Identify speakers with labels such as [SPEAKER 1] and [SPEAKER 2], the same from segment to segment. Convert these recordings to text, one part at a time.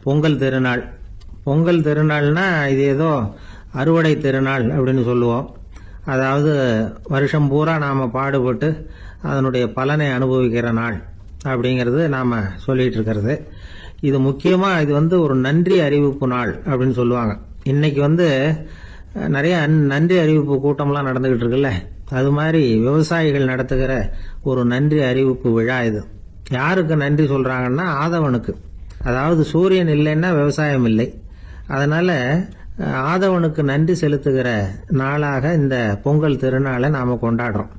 [SPEAKER 1] பொங்கல் திருநாள். பொங்கல் திருநாள்னா இது ஏதோ அறுவடை திருநாள் அப்படின்னு சொல்லுவோம். அதாவது வருஷம் பூரா நாம் பாடுபட்டு அதனுடைய பலனை அனுபவிக்கிற நாள் அப்படிங்கிறது நாம் சொல்லிட்டு இருக்கிறது. இது முக்கியமாக இது ஒரு நன்றி அறிவிப்பு நாள் அப்படின்னு சொல்லுவாங்க. இன்னைக்கு நிறைய நன்றி அறிவிப்பு கூட்டம்லாம் நடந்துகிட்டு இருக்குல்ல, அது மாதிரி விவசாயிகள் நடத்துகிற ஒரு நன்றி அறிவிப்பு விழா இது. யாருக்கு நன்றி சொல்றாங்கன்னா ஆதவனுக்கு. அதாவது சூரியன் இல்லைன்னா விவசாயம் இல்லை. அதனால ஆதவனுக்கு நன்றி செலுத்துகிற நாளாக இந்த பொங்கல் திருநாளை நாம கொண்டாடுறோம்.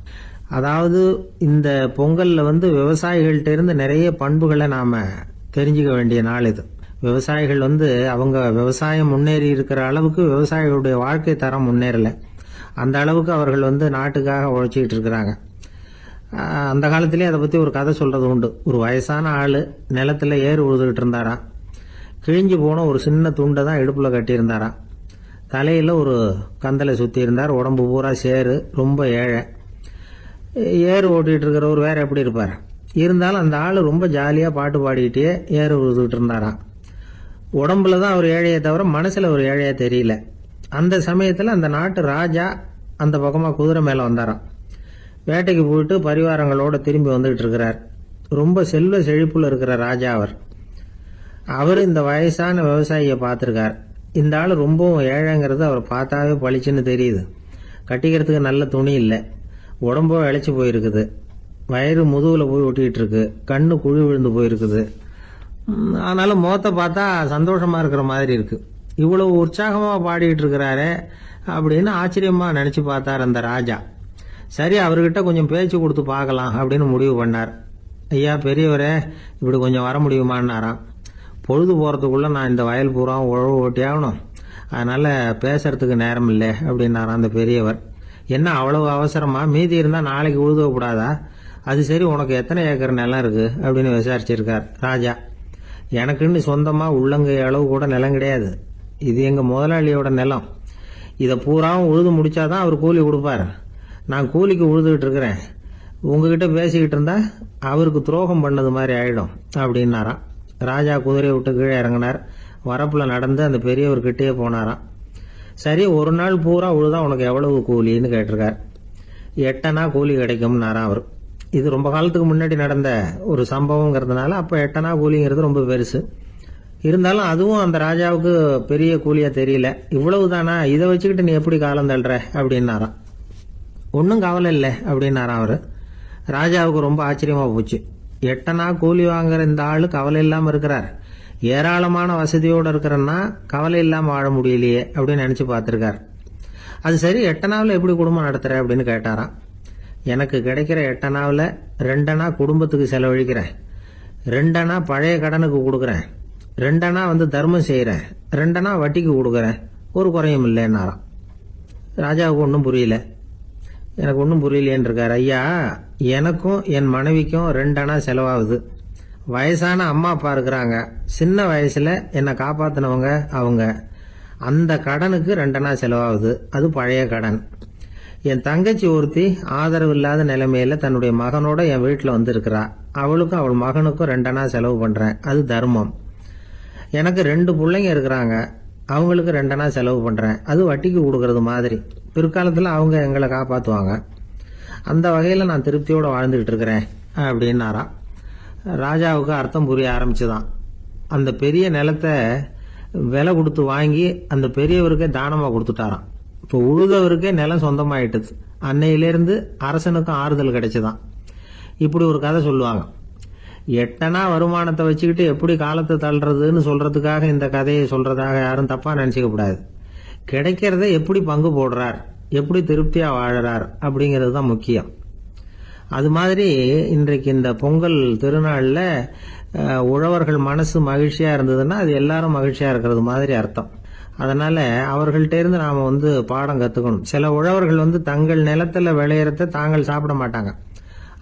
[SPEAKER 1] அதாவது இந்த பொங்கல்ல விவசாயிகள்ட்ட இருந்து நிறைய பண்புகளை நாம தெரிஞ்சுக்க வேண்டிய நாள் இது. விவசாயிகள் அவங்க விவசாயம் முன்னேறி இருக்கிற அளவுக்கு விவசாயிகளுடைய வாழ்க்கை தரம் முன்னேறல. அந்த அளவுக்கு அவர்கள் நாட்டுக்காக உழைச்சிக்கிட்டு இருக்கிறாங்க. அந்த காலத்திலேயே அதை பத்தி ஒரு கதை சொல்றது உண்டு. ஒரு வயசான ஆளு நிலத்துல ஏறு உழுதுகிட்டு இருந்தாராம். கிழிஞ்சு போன ஒரு சின்ன துண்டை தான் இடுப்புல கட்டியிருந்தாராம். தலையில ஒரு கந்தலை சுத்தி இருந்தார். உடம்பு பூரா சேரு, ரொம்ப ஏழை. ஏறு ஓட்டிட்டு இருக்கிறவர் வேற எப்படி இருப்பார்? இருந்தாலும் அந்த ஆளு ரொம்ப ஜாலியா பாட்டு பாடிக்கிட்டே ஏறு உழுதுகிட்டு இருந்தாராம். உடம்புல தான் அவர் ஏழையை தவிர மனசுல ஒரு ஏழையா தெரியல. அந்த சமயத்துல அந்த நாட்டு ராஜா அந்த பக்கமா குதிரை மேல வந்தாராம். வேட்டைக்கு போயிட்டு பரிவாரங்களோட திரும்பி வந்துகிட்டு இருக்கிறார். ரொம்ப செல்வ செழிப்புல இருக்கிற ராஜா அவர் இந்த வயசான விவசாயியை பார்த்திருக்கார். இந்த ஆள் ரொம்பவும் ஏழைங்கிறது அவர் பார்த்தாவே பளிச்சுன்னு தெரியுது. கட்டிக்கிறதுக்கு நல்ல துணி இல்லை, உடம்போ இழைச்சி போயிருக்குது, வயிறு முதுகுல போய் ஒட்டிக்கிட்டு இருக்கு, கண்ணு குழி விழுந்து போயிருக்குது. ஆனாலும் முகத்தை பார்த்தா சந்தோஷமா இருக்கிற மாதிரி இருக்கு. இவ்வளவு உற்சாகமா பாடிட்டு இருக்கிறாரே அப்படின்னு ஆச்சரியமா நினைச்சு பார்த்தார் அந்த ராஜா. சரி, அவர்கிட்ட கொஞ்சம் பேச்சு கொடுத்து பார்க்கலாம் அப்படின்னு முடிவு பண்ணார். ஐயா பெரியவரே, இப்படி கொஞ்சம் வர முடியுமான்னாராம். பொழுது போறதுக்குள்ள நான் இந்த வயல் பூரா உழவு ஓட்டி ஆகணும், அதனால பேசுறதுக்கு நேரம் இல்லை அப்படின்னாராம் அந்த பெரியவர். என்ன அவ்வளவு அவசரமா? மீதி இருந்தா நாளைக்கு உழுத கூடாதா? அது சரி, உனக்கு எத்தனை ஏக்கர் நிலம் இருக்கு அப்படின்னு விசாரிச்சிருக்கார் ராஜா. எனக்குன்னு சொந்தமா உள்ளங்கை அளவு கூட நிலம் கிடையாது. இது எங்க முதலாளியோட நிலம். இதை பூராவும் உழுது முடிச்சாதான் அவர் கூலி கொடுப்பார். நான் கூலிக்கு உழுதுகிட்டு இருக்கிறேன். உங்ககிட்ட பேசிக்கிட்டு இருந்தா அவருக்கு துரோகம் பண்ணது மாதிரி ஆயிடும் அப்படின்னாராம். ராஜா குதிரையை விட்டு கீழே இறங்கினார். வரப்புல நடந்து அந்த பெரியவர்கிட்டயே போனாராம். சரி, ஒரு நாள் பூரா உழுதா உனக்கு எவ்வளவு கூலின்னு கேட்டிருக்கார். 8 அணா கூலி கிடைக்கும்னாராம் அவர். இது ரொம்ப காலத்துக்கு முன்னாடி நடந்த ஒரு சம்பவங்கிறதுனால அப்ப 8 அணா கூலிங்கிறது ரொம்ப பெருசு. இருந்தாலும் அதுவும் அந்த ராஜாவுக்கு பெரிய கூலியா தெரியல. இவ்வளவுதானா, இதை வச்சுக்கிட்டு நீ எப்படி காலம் தள்ளுற அப்படின்னாராம். ஒன்னும் கவலை இல்லை அப்படின்னாராம் அவரு. ராஜாவுக்கு ரொம்ப ஆச்சரியமா போச்சு. 8 அணா கூலி வாங்குற இந்த ஆளு கவலை இல்லாம இருக்கிறார், ஏராளமான வசதியோட இருக்கிறன்னா கவலை இல்லாம வாழ முடியலையே அப்படின்னு நினைச்சு பார்த்திருக்கார். அது சரி, 8 அணாவில் எப்படி குடும்பம் நடத்துற அப்படின்னு கேட்டாராம். எனக்கு கிடைக்கிற 8 அணாவில் 2 அணா குடும்பத்துக்கு செலவழிக்கிறேன், 2 அணா பழைய கடனுக்கு கொடுக்கறேன், 2 அணா தர்மம் செய்யறேன், 2 அணா வட்டிக்கு கொடுக்கறேன், ஒரு குறையும் இல்லைன்னாராம். ராஜாவுக்கு ஒன்றும் புரியல. எனக்கு ஒன்றும் புரியலேன்னு இருக்காரு. ஐயா, எனக்கும் என் மனைவிக்கும் 2 அணா செலவாகுது. வயசான அம்மா அப்பா இருக்கிறாங்க, சின்ன வயசுல என்னை காப்பாத்தினவங்க அவங்க. அந்த கடனுக்கு 2 அணா செலவாகுது, அது பழைய கடன். என் தங்கச்சி ஒருத்தி ஆதரவு இல்லாத நிலைமையில தன்னுடைய மகனோட என் வீட்டுல இருக்கிறா. அவளுக்கும் அவள் மகனுக்கும் 2 அணா செலவு பண்றேன், அது தர்மம். எனக்கு 2 பிள்ளைங்க இருக்கிறாங்க, அவங்களுக்கு 2 அணா செலவு பண்றேன், அது வட்டிக்கு கொடுக்கறது மாதிரி. பிற்காலத்துல அவங்க எங்களை காப்பாத்துவாங்க. அந்த வகையில நான் திருப்தியோட வாழ்ந்துகிட்டு இருக்கிறேன் அப்படின்னாராம். ராஜாவுக்கு அர்த்தம் புரிய ஆரம்பிச்சுதான். அந்த பெரிய நிலத்தை விலை கொடுத்து வாங்கி அந்த பெரியவருக்கே தானமா கொடுத்துட்டாராம். இப்போ உழுதவருக்கே நிலம் சொந்தமாயிட்டது. அன்னையிலிருந்து அரசனுக்கும் ஆறுதல் கிடைச்சுதான். இப்படி ஒரு கதை சொல்லுவாங்க. 8 அணா வருமானத்தை வச்சுக்கிட்டு எப்படி காலத்தை தள்ளுறதுன்னு சொல்றதுக்காக இந்த கதையை சொல்றதாக யாரும் தப்பா நினைச்சுக்க கூடாது. கிடைக்கிறத எப்படி பங்கு போடுறார், எப்படி திருப்தியா வாழறார் அப்படிங்கிறது தான் முக்கியம். அது மாதிரி இன்றைக்கு இந்த பொங்கல் திருநாள்ல உழவர்கள் மனசு மகிழ்ச்சியா இருந்ததுன்னா அது எல்லாரும் மகிழ்ச்சியா இருக்கிறது மாதிரி அர்த்தம். அதனால அவர்கள்ட்ட இருந்து நாம பாடம் கத்துக்கணும். சில உழவர்கள் தங்கள் நிலத்துல விளையறத தாங்கள் சாப்பிட மாட்டாங்க.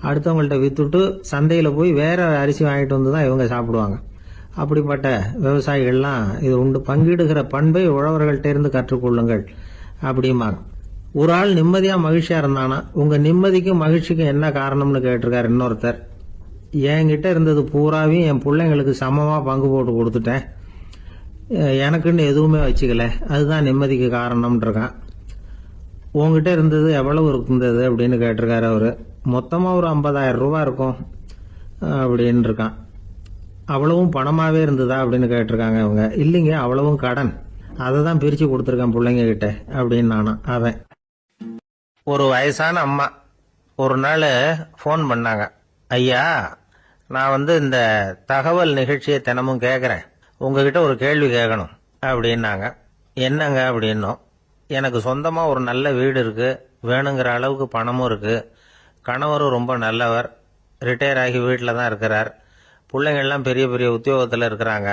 [SPEAKER 1] அடுத்தவங்கள்ட்ட வித்துட்டு சந்தையில போய் வேற அரிசி வாங்கிட்டு வந்துதான் இவங்க சாப்பிடுவாங்க. அப்படிப்பட்ட விவசாயிகள்லாம் இது உண்டு. பங்கிடுகிற பண்பை உழவர்கள்ட்ட இருந்து கற்றுக்கொள்ளுங்கள் அப்படிம்பாங்க. ஒரு ஆள் நிம்மதியா மகிழ்ச்சியா இருந்தானா, உங்க நிம்மதிக்கும் மகிழ்ச்சிக்கும் என்ன காரணம்னு கேட்டிருக்காரு இன்னொருத்தர். என்கிட்ட இருந்தது பூராவையும் என் பிள்ளைங்களுக்கு சமமா பங்கு போட்டு கொடுத்துட்டேன், எனக்குன்னு எதுவுமே வச்சுக்கல, அதுதான் நிம்மதிக்கு காரணம்னு இருக்கான். உங்ககிட்ட இருந்தது எவ்வளவு இருந்தது அப்படின்னு கேட்டிருக்காரு அவரு. மொத்தமாக ஒரு 50,000 ரூபா இருக்கும் அப்படின்னு இருக்கான். அவ்வளவும் பணமாகவே இருந்ததா அப்படின்னு கேட்டிருக்காங்க அவங்க. இல்லைங்க, அவ்வளவும் கடன், அதை தான் பிரித்து கொடுத்துருக்கேன் பிள்ளைங்க கிட்ட அப்படின்னு நானும். அவன் ஒரு வயசான அம்மா ஒரு நாள் ஃபோன் பண்ணாங்க. ஐயா, நான் இந்த தகவல் நிகழ்ச்சியை தினமும் கேட்குறேன், உங்ககிட்ட ஒரு கேள்வி கேட்கணும் அப்படின்னாங்க. என்னங்க அப்படின்னோம். எனக்கு சொந்தமாக ஒரு நல்ல வீடு இருக்குது, வேணுங்கிற அளவுக்கு பணமும் இருக்குது, கணவரும் ரொம்ப நல்லவர், ரிட்டையர் ஆகி வீட்டில் தான் இருக்கிறார், பிள்ளைங்கள்லாம் பெரிய பெரிய உத்தியோகத்தில் இருக்கிறாங்க,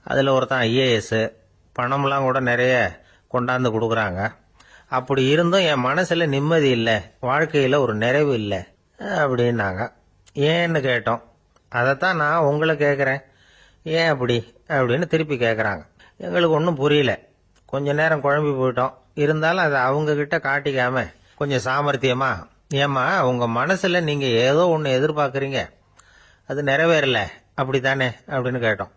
[SPEAKER 1] அதில் ஒருத்தன் ஐஏஎஸ், பணம்லாம் கூட நிறைய கொண்டாந்து கொடுக்குறாங்க. அப்படி இருந்தும் என் மனசில் நிம்மதி இல்லை, வாழ்க்கையில் ஒரு நிறைவு இல்லை அப்படின்னாங்க. ஏன்னு கேட்டோம். அதைத்தான் நான் உங்களை கேட்குறேன், ஏன் அப்படி அப்படின்னு திருப்பி கேட்குறாங்க. எங்களுக்கு ஒன்றும் புரியல, கொஞ்ச நேரம் குழம்பி போயிட்டோம். இருந்தாலும் அதை அவங்கக்கிட்ட காட்டிக்காம கொஞ்சம் சாமர்த்தியமா, ஏம்மா உங்கள் மனசில் நீங்கள் ஏதோ ஒன்று எதிர்பார்க்குறீங்க, அது நிறைவேறல அப்படி தானே அப்படின்னு கேட்டோம்.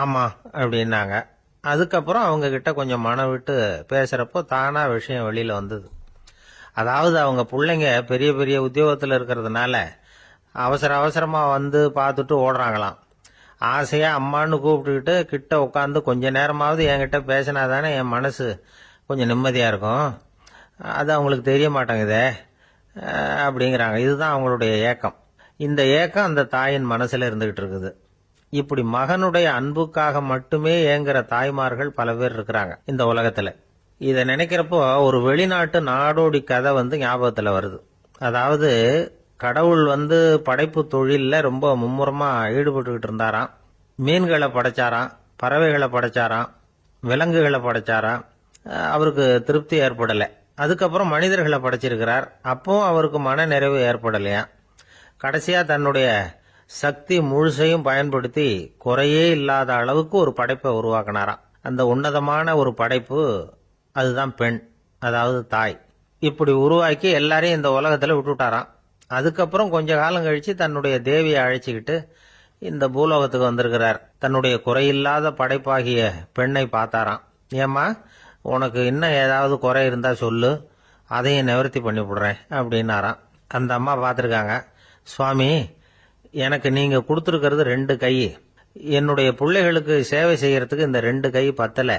[SPEAKER 1] ஆமாம் அப்படின்னாங்க. அதுக்கப்புறம் அவங்கக்கிட்ட கொஞ்சம் மனம் விட்டு பேசுகிறப்போ தானாக விஷயம் வெளியில் வந்தது. அதாவது அவங்க பிள்ளைங்க பெரிய பெரிய உத்தியோகத்தில் இருக்கிறதுனால அவசர அவசரமாக பார்த்துட்டு ஓடுறாங்களாம். ஆசையாக அம்மான்னு கூப்பிட்டுக்கிட்டு கிட்ட உட்காந்து கொஞ்ச நேரமாவது என்கிட்ட பேசினா தானே என் மனசு கொஞ்சம் நிம்மதியாக இருக்கும். அது அவங்களுக்கு தெரிய மாட்டேங்குதே அப்படிங்கிறாங்க. இதுதான் அவங்களுடைய ஏக்கம். இந்த ஏக்கம் அந்த தாயின் மனசில் இருந்துகிட்டு இருக்குது. இப்படி மகனுடைய அன்புக்காக மட்டுமே ஏங்குற தாய்மார்கள் பல பேர் இருக்கிறாங்க இந்த உலகத்தில். இதை நினைக்கிறப்போ ஒரு வெளிநாட்டு நாடோடி கதை ஞாபகத்தில் வருது. அதாவது கடவுள் படைப்பு தொழிலில் ரொம்ப மும்முரமாக ஈடுபட்டுக்கிட்டு இருந்தாராம். மீன்களை படைச்சாராம், பறவைகளை படைச்சாராம், விலங்குகளை படைச்சாராம். அவருக்கு திருப்தி ஏற்படலை. அதுக்கப்புறம் மனிதர்களை படைச்சிருக்கிறார். அப்பவும் அவருக்கு மன நிறைவு ஏற்படலையா. கடைசியாக தன்னுடைய சக்தி முழுசையும் பயன்படுத்தி குறையே இல்லாத அளவுக்கு ஒரு படைப்பை உருவாக்கினாராம். அந்த உன்னதமான ஒரு படைப்பு அதுதான் பெண், அதாவது தாய். இப்படி உருவாக்கி எல்லாரையும் இந்த உலகத்தில் விட்டுட்டாராம். அதுக்கப்புறம் கொஞ்ச காலம் கழிச்சு தன்னுடைய தேவியை அழைச்சிக்கிட்டு இந்த பூலோகத்துக்கு வந்திருக்கிறார். தன்னுடைய குறையில்லாத படைப்பாகிய பெண்ணை பார்த்தாராம். ஏம்மா, உனக்கு இன்னும் ஏதாவது குறை இருந்தா சொல்லு, அதையும் நிவர்த்தி பண்ணி விடுறேன் அப்படின்னாராம். அந்த அம்மா பார்த்துருக்காங்க. சுவாமி, எனக்கு நீங்க கொடுத்துருக்கிறது 2 கை, என்னுடைய பிள்ளைகளுக்கு சேவை செய்யறதுக்கு இந்த 2 கை பத்தலை,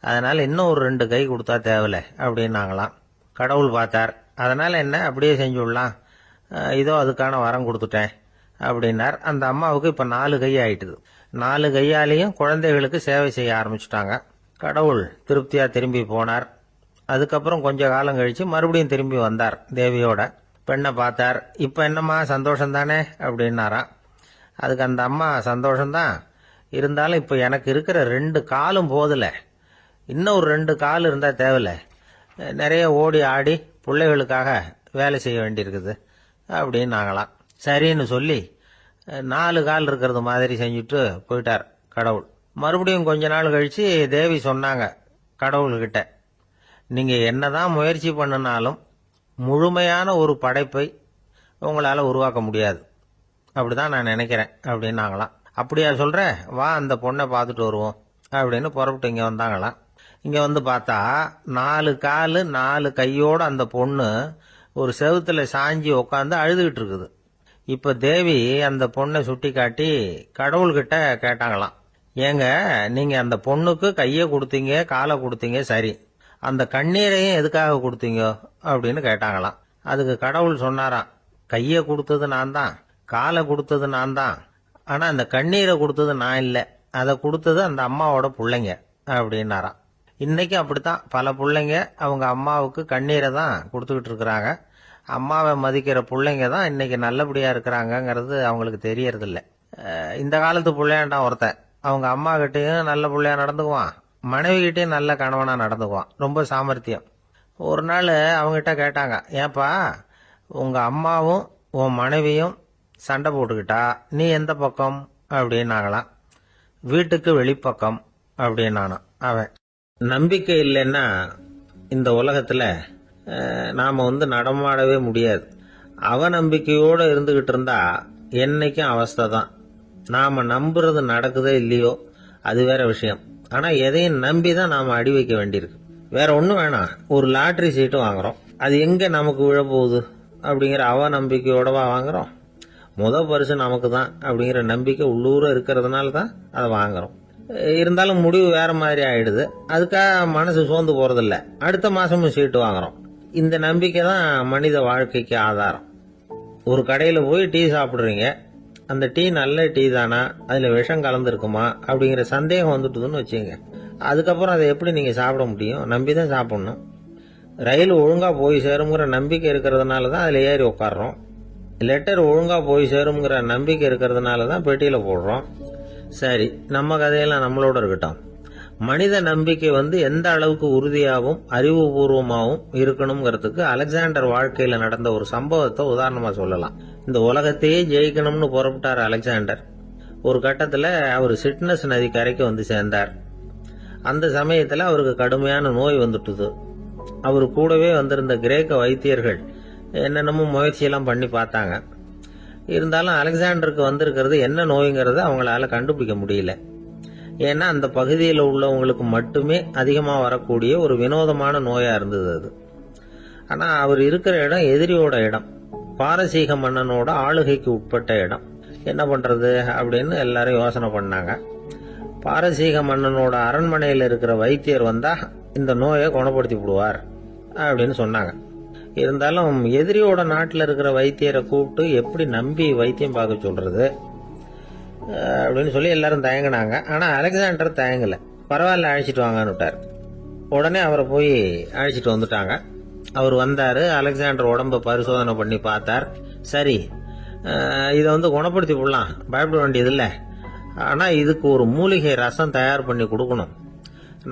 [SPEAKER 1] அதனால இன்னும் ஒரு 2 கை கொடுத்தா தேவலை அப்படின்னாங்களாம். கடவுள் பார்த்தார். அதனால என்ன, அப்படியே செஞ்சு விடலாம், இதோ அதுக்கான வரம் கொடுத்துட்டேன் அப்படின்னார். அந்த அம்மாவுக்கு இப்போ 4 கை ஆயிட்டுது. 4 கையாலையும் குழந்தைகளுக்கு சேவை செய்ய ஆரம்பிச்சுட்டாங்க. கடவுள் திருப்தியா திரும்பி போனார். அதுக்கப்புறம் கொஞ்ச காலம் கழிச்சு மறுபடியும் திரும்பி வந்தார் தேவியோட. பெண்ணை பார்த்தார். இப்போ என்னம்மா சந்தோஷம் தானே அப்படின்னாராம். அதுக்கு அந்த அம்மா, சந்தோஷம்தான், இருந்தாலும் இப்போ எனக்கு இருக்கிற 2 காலும் போதில்லை, இன்னும் ஒரு 2 கால் இருந்தால் தேவையில்லை, நிறைய ஓடி ஆடி பிள்ளைகளுக்காக வேலை செய்ய வேண்டியிருக்குது அப்படின்னாங்களாம். சரின்னு சொல்லி 4 கால் இருக்கிறது மாதிரி செஞ்சுட்டு போயிட்டார் கடவுள். மறுபடியும் கொஞ்ச நாள் கழிச்சு தேவி சொன்னாங்க கடவுள்கிட்ட, நீங்க என்னதான் முயற்சி பண்ணினாலும் முழுமையான ஒரு படைப்பை உங்களால் உருவாக்க முடியாது, அப்படிதான் நான் நினைக்கிறேன் அப்படின்னாங்களாம். அப்படியா சொல்ற, வா அந்த பொண்ணை பார்த்துட்டு வருவோம் அப்படின்னு புறப்பட்டு இங்கே வந்தாங்களாம். இங்கே பார்த்தா 4 காலு 4 கையோடு அந்த பொண்ணு ஒரு செவுத்துல சாஞ்சி உக்காந்து அழுதுகிட்டு இருக்குது. இப்ப தேவி அந்த பொண்ணை சுட்டி காட்டி கடவுள்கிட்ட கேட்டாங்களாம், ஏங்க நீங்க அந்த பொண்ணுக்கு கையை கொடுத்தீங்க, காலை கொடுத்தீங்க, சரி, அந்த கண்ணீரையும் எதுக்காக கொடுத்தீங்க அப்படின்னு கேட்டாங்களாம். அதுக்கு கடவுள் சொன்னாராம், கையை கொடுத்தது நான் தான், காலை கொடுத்தது நான் தான், ஆனா அந்த கண்ணீரை கொடுத்தது நான் இல்லை, அதை கொடுத்தது அந்த அம்மாவோட பிள்ளைங்க அப்படின்னாராம். இன்னைக்கு அப்படித்தான் பல பிள்ளைங்க அவங்க அம்மாவுக்கு கண்ணீரை தான் கொடுத்துக்கிட்டு இருக்கிறாங்க. அம்மாவை மதிக்கிற பிள்ளைங்க தான் இன்னைக்கு நல்லபடியா இருக்கிறாங்கங்கிறது அவங்களுக்கு தெரியறதில்ல. இந்த காலத்து பிள்ளையாண்டான் ஒருத்தன், அவங்க அம்மா கிட்டையும் நல்ல பிள்ளையா நடந்துக்குவான், மனைவி கிட்டையும் நல்ல கணவனா நடந்துக்குவான், ரொம்ப சாமர்த்தியம். ஒரு நாள் அவங்ககிட்ட கேட்டாங்க, ஏப்பா உங்க அம்மாவும் உன் மனைவியும் சண்டை போட்டுக்கிட்டா நீ எந்த பக்கம் அப்படின்னாங்களாம். வீட்டுக்கு வெளிப்பக்கம் அப்படின்னானா அவன். நம்பிக்கை இல்லைன்னா இந்த உலகத்துல நாம நடமாடவே முடியாது. அவநம்பிக்கையோட இருந்துகிட்டு இருந்தா என்னைக்கும் அவஸ்தை தான். நாம நம்புறது நடக்குதோ இல்லையோ, அது வேற விஷயம். ஆனா எதையும் நம்பி தான் நாம அடி வைக்க வேண்டியிருக்கு. வேற ஒண்ணும் வேணாம், ஒரு லாட்டரி சீட்டு வாங்குறோம், அது எங்க நமக்கு விழப்போகுது அப்படிங்கிற நம்பிக்கையோடவா வாங்குறோம்? பரிசு நமக்கு தான் அப்படிங்கிற நம்பிக்கை உள்ளூர இருக்கிறதுனால தான் அதை வாங்குறோம். இருந்தாலும் முடிவு வேற மாதிரி ஆயிடுது. அதுக்காக மனசு சோர்ந்து போறதில்ல, அடுத்த மாசமும் சீட்டு வாங்குறோம். இந்த நம்பிக்கை தான் மனித வாழ்க்கைக்கு ஆதாரம். ஒரு கடையில போய் டீ சாப்பிடுறீங்க, அந்த டீ நல்ல டீ தானா, அதுல விஷம் கலந்துருக்குமா அப்படிங்கிற சந்தேகம் வந்துட்டுதுன்னு வச்சுங்க. அதுக்கப்புறம் அதை எப்படி நீங்க சாப்பிட முடியும்? நம்பிதான் சாப்பிடணும். ரயில் ஒழுங்கா போய் சேருங்கிற நம்பிக்கை இருக்கிறதுனால தான் அதுல ஏறி உட்காடுறோம். லெட்டர் ஒழுங்கா போய் சேருங்கிற நம்பிக்கை இருக்கிறதுனால தான் பெட்டியில போடுறோம். சரி, நம்ம கதையெல்லாம் நம்மளோட இருக்கட்டும். மனித நம்பிக்கை எந்த அளவுக்கு உறுதியாகவும் அறிவுபூர்வமாகவும் இருக்கணுங்கிறதுக்கு அலெக்சாண்டர் வாழ்க்கையில நடந்த ஒரு சம்பவத்தை உதாரணமா சொல்லலாம். இந்த உலகத்தையே ஜெயிக்கணும்னு புறப்பட்டார் அலெக்சாண்டர். ஒரு கட்டத்துல அவர் சிட்னஸ் நதி கரைக்கு சேர்ந்தார். அந்த சமயத்துல அவருக்கு கடுமையான நோய் வந்துட்டுது. அவரு கூடவே வந்திருந்த கிரேக்க வைத்தியர்கள் என்னென்னமோ முயற்சியெல்லாம் பண்ணி பார்த்தாங்க. இருந்தாலும் அலெக்சாண்டருக்கு வந்திருக்கிறது என்ன நோய்ங்கிறத அவங்களால கண்டுபிடிக்க முடியல. ஏன்னா அந்த பகுதியில் உள்ளவங்களுக்கு மட்டுமே அதிகமா வரக்கூடிய ஒரு வினோதமான நோயா இருந்தது அது. ஆனா அவர் இருக்கிற இடம் எதிரியோட இடம், பாரசீக மன்னனோட ஆளுகைக்கு உட்பட்ட இடம். என்ன பண்றது அப்படின்னு எல்லாரும் யோசனை பண்ணாங்க. பாரசீக மன்னனோட அரண்மனையில் இருக்கிற வைத்தியர் வந்தா இந்த நோயை குணப்படுத்தி விடுவார் அப்படின்னு சொன்னாங்க. இருந்தாலும் எதிரியோட நாட்டில் இருக்கிற வைத்தியரை கூப்பிட்டு எப்படி நம்பி வைத்தியம் பார்க்க சொல்றது அப்படின்னு சொல்லி எல்லாரும் தயங்கினாங்க. ஆனா அலெக்சாண்டர் தயங்கல. பரவாயில்ல, அழைச்சிட்டு வாங்கன்னு விட்டார். உடனே அவரை போய் அழைச்சிட்டு வந்துட்டாங்க. அவர் வந்தாரு. அலெக்சாண்டர் உடம்ப பரிசோதனை பண்ணி பார்த்தார். சரி, இதை குணப்படுத்தி விடலாம், பயப்பட வேண்டியது இல்லை. ஆனா இதுக்கு ஒரு மூலிகை ரசம் தயார் பண்ணி கொடுக்கணும்.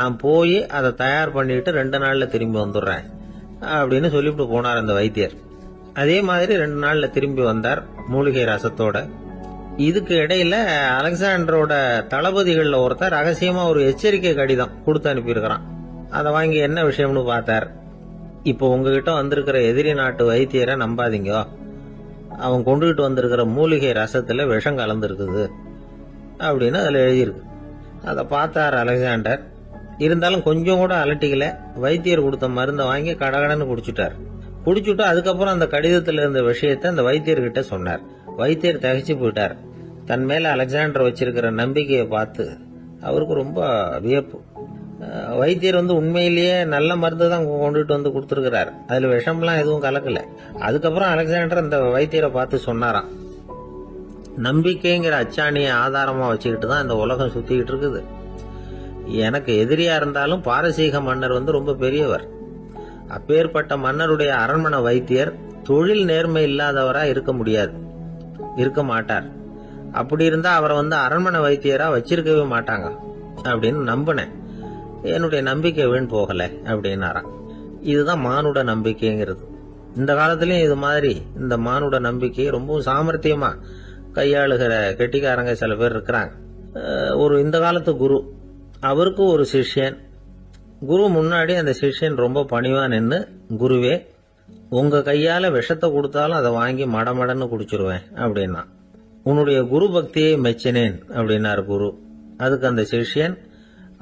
[SPEAKER 1] நான் போய் அதை தயார் பண்ணிட்டு 2 நாள்ல திரும்பி வந்துடுறேன் அப்படின்னு சொல்லிவிட்டு போனார் அந்த வைத்தியர். அதே மாதிரி 2 நாள்ல திரும்பி வந்தார் மூலிகை ரசத்தோட. இதுக்கு இடையில அலெக்சாண்டரோட தளபதிகள்ல ஒருத்தர் ரகசியமா ஒரு எச்சரிக்கை கடிதம் கொடுத்து அனுப்பியிருக்கிறான். அதை வாங்கி என்ன விஷயம்னு பார்த்தார். இப்போ உங்ககிட்ட வந்திருக்கிற எதிரி நாட்டு வைத்தியரை நம்பாதீங்க, அவன் கொண்டுகிட்டு வந்திருக்கிற மூலிகை ரசத்துல விஷம் கலந்துருக்குது அப்படின்னு அதுல எழுதியிருக்கு. அதை பார்த்தார் அலெக்சாண்டர். இருந்தாலும் கொஞ்சம் கூட அலட்டிக்கல. வைத்தியர் கொடுத்த மருந்தை வாங்கி கடகடன்னு குடிச்சுட்டு அதுக்கப்புறம் அந்த கடிதத்தில் இருந்த விஷயத்தை அந்த வைத்தியர்கிட்ட சொன்னார். வைத்தியர் திகைச்சு போயிட்டார். தன் மேல அலெக்சாண்டர் வச்சிருக்கிற நம்பிக்கையை பார்த்து அவருக்கு ரொம்ப வியப்பு. வைத்தியர் உண்மையிலேயே நல்ல மருந்து தான் கொண்டுட்டு கொடுத்துருக்கிறார், அதுல விஷம்லாம் எதுவும் கலக்கல. அதுக்கப்புறம் அலெக்சாண்டர் அந்த வைத்தியரை பார்த்து சொன்னாராம், நம்பிக்கைங்கிற அச்சாணியை ஆதாரமா வச்சுக்கிட்டு தான் இந்த உலகம் சுத்திக்கிட்டு இருக்குது. எனக்கு எதிரியா இருந்தாலும் பாரசீக மன்னர் ரொம்ப பெரியவர். அப்பேற்பட்ட மன்னருடைய அரண்மனை வைத்தியர் தொழில் நேர்மை இல்லாதவரா இருக்க மாட்டார். அப்படி இருந்தா அவரை அரண்மனை வைத்தியரா வச்சிருக்கவே மாட்டாங்க அப்படின்னு நம்பினேன். என்னுடைய நம்பிக்கை வீண் போகல அப்படின்னாராம். இதுதான் மானுட நம்பிக்கைங்கிறது. இந்த காலத்திலயும் இது மாதிரி இந்த மானுட நம்பிக்கை ரொம்பவும் சாமர்த்தியமா கையாளுகிற கெட்டிக்காரங்க சில பேர் இருக்கிறாங்க. ஒரு இந்த காலத்து குரு, அவருக்கு ஒரு சிஷ்யன். குரு முன்னாடி அந்த சிஷ்யன் ரொம்ப பணிவா நின்று, குருவே, உங்க கையால விஷத்தை கொடுத்தாலும் அதை வாங்கி மடமடன்னு குடிச்சிருவேன் அப்படின்னா. உன்னுடைய குரு பக்தியை மெச்சினேன் அப்படின்னாரு குரு. அதுக்கு அந்த சிஷ்யன்,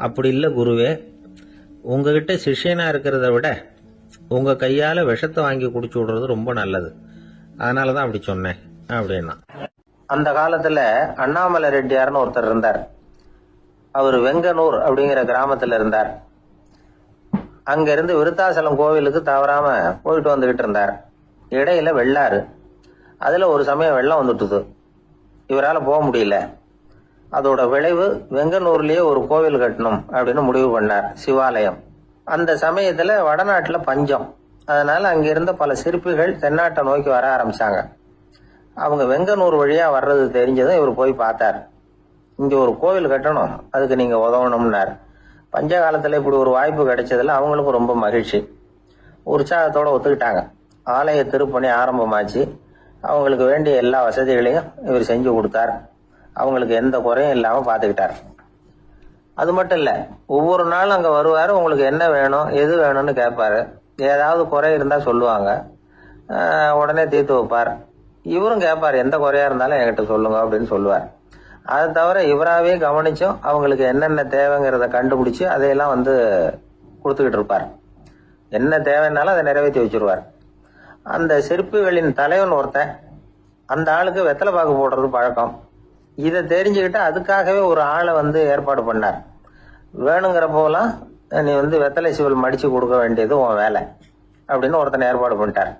[SPEAKER 1] அப்படி இல்ல குருவே, உங்ககிட்ட சிஷ்யனா இருக்கிறத விட உங்க கையால விஷத்தை வாங்கி குடிச்சு விடுறது ரொம்ப நல்லது, அதனாலதான் அப்படி சொன்னேன் அப்படின்னா. அந்த காலத்துல அண்ணாமலை ரெட்டியார்னு ஒருத்தர் இருந்தார். அவர் வெங்கனூர் அப்படிங்கிற கிராமத்துல இருந்தார். அங்க இருந்து விருத்தாசலம் கோவிலுக்கு தவறாம போயிட்டு வந்துகிட்டு இருந்தார். இடையில வெள்ளாறு, அதுல ஒரு சமயம் வெள்ளம் வந்துட்டுது. இவரால் போக முடியல. அதோட விளைவு வெங்கனூர்லயே ஒரு கோவில் கட்டணும் அப்படின்னு முடிவு பண்ணார், சிவாலயம். அந்த சமயத்துல வடநாட்டுல பஞ்சம். அதனால அங்க இருந்த பல சிற்பிகள் தென்னாட்டை நோக்கி வர ஆரம்பிச்சாங்க. அவங்க வெங்கனூர் வழியா வர்றது தெரிஞ்சதும் இவர் போய் பார்த்தார். இங்க ஒரு கோவில் கட்டணும், அதுக்கு நீங்க உதவணும்னார். பஞ்ச காலத்துல இப்படி ஒரு வாய்ப்பு கிடைச்சதுல அவங்களுக்கும் ரொம்ப மகிழ்ச்சி. உற்சாகத்தோட ஒத்துக்கிட்டாங்க. ஆலய திருப்பணி ஆரம்பமாச்சு. அவங்களுக்கு வேண்டிய எல்லா வசதிகளையும் இவர் செஞ்சு கொடுத்தார். அவங்களுக்கு எந்த குறையும் இல்லாம பாத்துக்கிட்டார். அது மட்டும் இல்ல, ஒவ்வொரு நாளும் அங்க வருவாரு. உங்களுக்கு என்ன வேணும், எது வேணும்னு கேட்பாரு. ஏதாவது குறை இருந்தா சொல்லுவாங்க, உடனே தீர்த்து வைப்பார். இவரும் கேட்பாரு, எந்த குறையா இருந்தாலும் என்கிட்ட சொல்லுங்க அப்படின்னு சொல்லுவார். அதை தவிர இவராகவே கவனிச்சும் அவங்களுக்கு என்னென்ன தேவைங்கிறத கண்டுபிடிச்சு அதையெல்லாம் கொடுத்துக்கிட்டு இருப்பார். என்ன தேவைன்னாலும் அதை நிறைவேற்றி வச்சிருவார். அந்த சிற்பிகளின் தலைவன் ஒருத்தன், அந்த ஆளுக்கு வெத்தலை பாக்கு போடுறது பழக்கம். இதை தெரிஞ்சுக்கிட்டு அதுக்காகவே ஒரு ஆளை ஏற்பாடு பண்ணார். வேணுங்கிற போலாம் நீ வெத்தலை சிவல் மடிச்சு கொடுக்க வேண்டியது உன் வேலை அப்படின்னு ஒருத்தனை ஏற்பாடு பண்ணிட்டார்.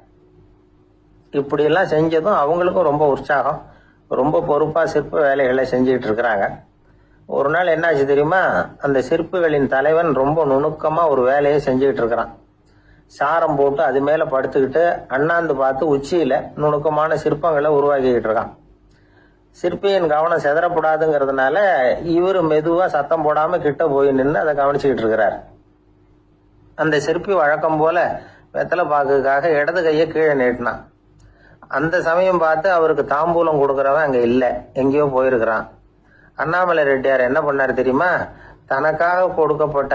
[SPEAKER 1] இப்படியெல்லாம் செஞ்சதும் அவங்களுக்கும் ரொம்ப உற்சாகம். ரொம்ப பொறுப்பா சிற்ப வேலைகளை செஞ்சுக்கிட்டு இருக்கிறாங்க. ஒரு நாள் என்னாச்சு தெரியுமா? அந்த சிற்பிகளின் தலைவன் ரொம்ப நுணுக்கமா ஒரு வேலையை செஞ்சுக்கிட்டு இருக்கிறான். சாரம் போட்டு அது மேல படுத்துக்கிட்டு அண்ணாந்து பார்த்து உச்சியில நுணுக்கமான சிற்பங்களை உருவாக்கிக்கிட்டு இருக்கான். சிற்பியின் கவனம் செதறப்படாதுங்கிறதுனால இவரு மெதுவா சத்தம் போடாம கிட்ட போய் நின்று அதை கவனிச்சுக்கிட்டு இருக்கிறார். அந்த சிற்பி வழக்கம் போல வெத்தலை பாக்குக்காக இடது கையை கீழே நீட்டினான். அந்த சமயம் பார்த்து அவருக்கு தாம்பூலம் கொடுக்கறவன் அங்க இல்ல, எங்கேயோ போயிருக்கிறான். அண்ணாமலை ரெட்டியார் என்ன பண்ணாரு தெரியுமா? தனக்காக கொடுக்கப்பட்ட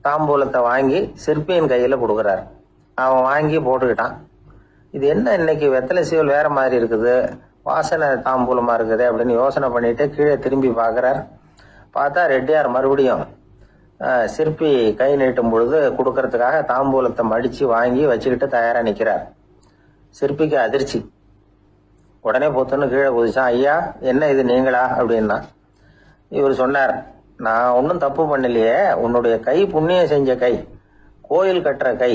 [SPEAKER 1] தாம்பூலத்தை வாங்கி சிற்பியின் கையில கொடுக்கறாரு. அவன் வாங்கி போட்டுக்கிட்டான். இது என்ன இன்னைக்கு வெத்தலை சீவல் வேற மாதிரி இருக்குது, வாசனை தாம்பூலமா இருக்குது அப்படின்னு யோசனை பண்ணிட்டு கீழே திரும்பி பாக்குறார். பார்த்தா ரெட்டியார் மறுபடியும் சிற்பி கை நீட்டும் பொழுது கொடுக்கறதுக்காக தாம்பூலத்தை மடிச்சு வாங்கி வச்சுக்கிட்டு தயாரா நிக்கிறார். சிற்பிக்கு அதிர்ச்சி. உடனே பொத்துன்னு கீழே குதிச்சான். ஐயா, என்ன இது நீங்களா அப்படின்னா. இவர் சொன்னார், நான் ஒன்றும் தப்பு பண்ணலையே, உன்னுடைய கை புண்ணியம் செஞ்ச கை, கோயில் கட்டுற கை,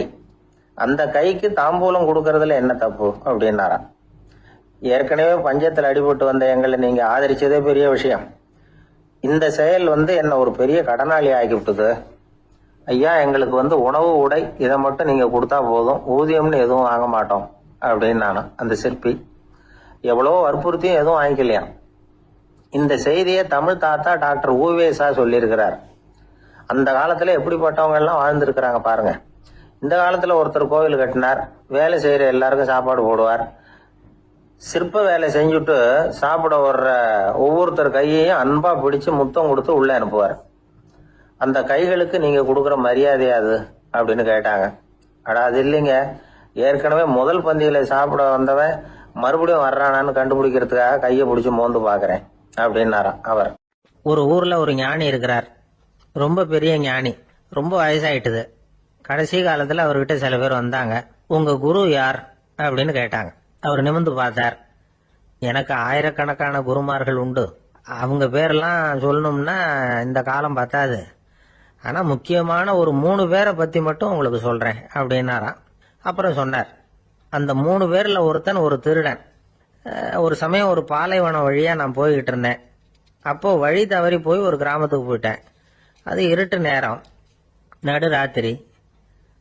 [SPEAKER 1] அந்த கைக்கு தாம்பூலம் கொடுக்கறதுல என்ன தப்பு அப்படின்னாராம். ஏற்கனவே பஞ்சத்தில் அடிபட்டு வந்த எங்களை நீங்க ஆதரிச்சதே பெரிய விஷயம். இந்த செயல் என்ன ஒரு பெரிய கடனாளி ஆகிவிட்டது. ஐயா, எங்களுக்கு உணவு உடை இதை மட்டும் நீங்க கொடுத்தா போதும், ஊதியம்னு எதுவும் வாங்க மாட்டோம் அப்படின்னு நானும். அந்த சிற்பி எவ்வளவோ வற்புறுத்தியும் எதுவும் வாங்கிக்கலையாம். இந்த செய்தியை தமிழ் தாத்தா டாக்டர் ஊவேசா சொல்லியிருக்கிறார். அந்த காலத்துல எப்படிப்பட்டவங்க எல்லாம் வாழ்ந்திருக்கிறாங்க பாருங்க. இந்த காலத்துல ஒருத்தர் கோவில் கட்டினார், வேலை செய்யற எல்லாருக்கும் சாப்பாடு போடுவார். சிற்ப வேலை செஞ்சுட்டு சாப்பிட வர்ற ஒவ்வொருத்தர் கையையும் அன்பா பிடிச்சு முத்தம் கொடுத்து உள்ள அனுப்புவார். அந்த கைகளுக்கு நீங்க கொடுக்குற மரியாதையாது அப்படின்னு கேட்டாங்க. அடா, அது இல்லைங்க, ஏற்கனவே முதல் பந்தியில சாப்பிட வந்தவன் மறுபடியும் வர்றானான்னு கண்டுபிடிக்கிறதுக்காக கையை பிடிச்சு மோந்து பாக்குறேன் அப்படின்னாராம் அவர். ஒரு ஊர்ல ஒரு ஞானி இருக்கிறார், ரொம்ப பெரிய ஞானி, ரொம்ப வயசாயிட்டுது. கடைசி காலத்துல அவர்கிட்ட சில பேர் வந்தாங்க. உங்க குரு யார் அப்படின்னு கேட்டாங்க. அவர் நிமிர்ந்து பார்த்தார். எனக்கு ஆயிரக்கணக்கான குருமார்கள் உண்டு, அவங்க பேரெல்லாம் சொல்லணும்னா இந்த காலம் பத்தாது, ஆனா முக்கியமான ஒரு 3 பேரை பத்தி மட்டும் உங்களுக்கு சொல்றேன் அப்படின்னாராம். அப்புறம் சொன்னார், அந்த 3 பேர்ல ஒருத்தன் ஒரு திருடன். ஒரு சமயம் ஒரு பாலைவனம் வழியா நான் போய்கிட்டு இருந்தேன். அப்போ வழி தவறி போய் ஒரு கிராமத்துக்கு போயிட்டேன். அது இருட்டு நேரம், நடு ராத்திரி,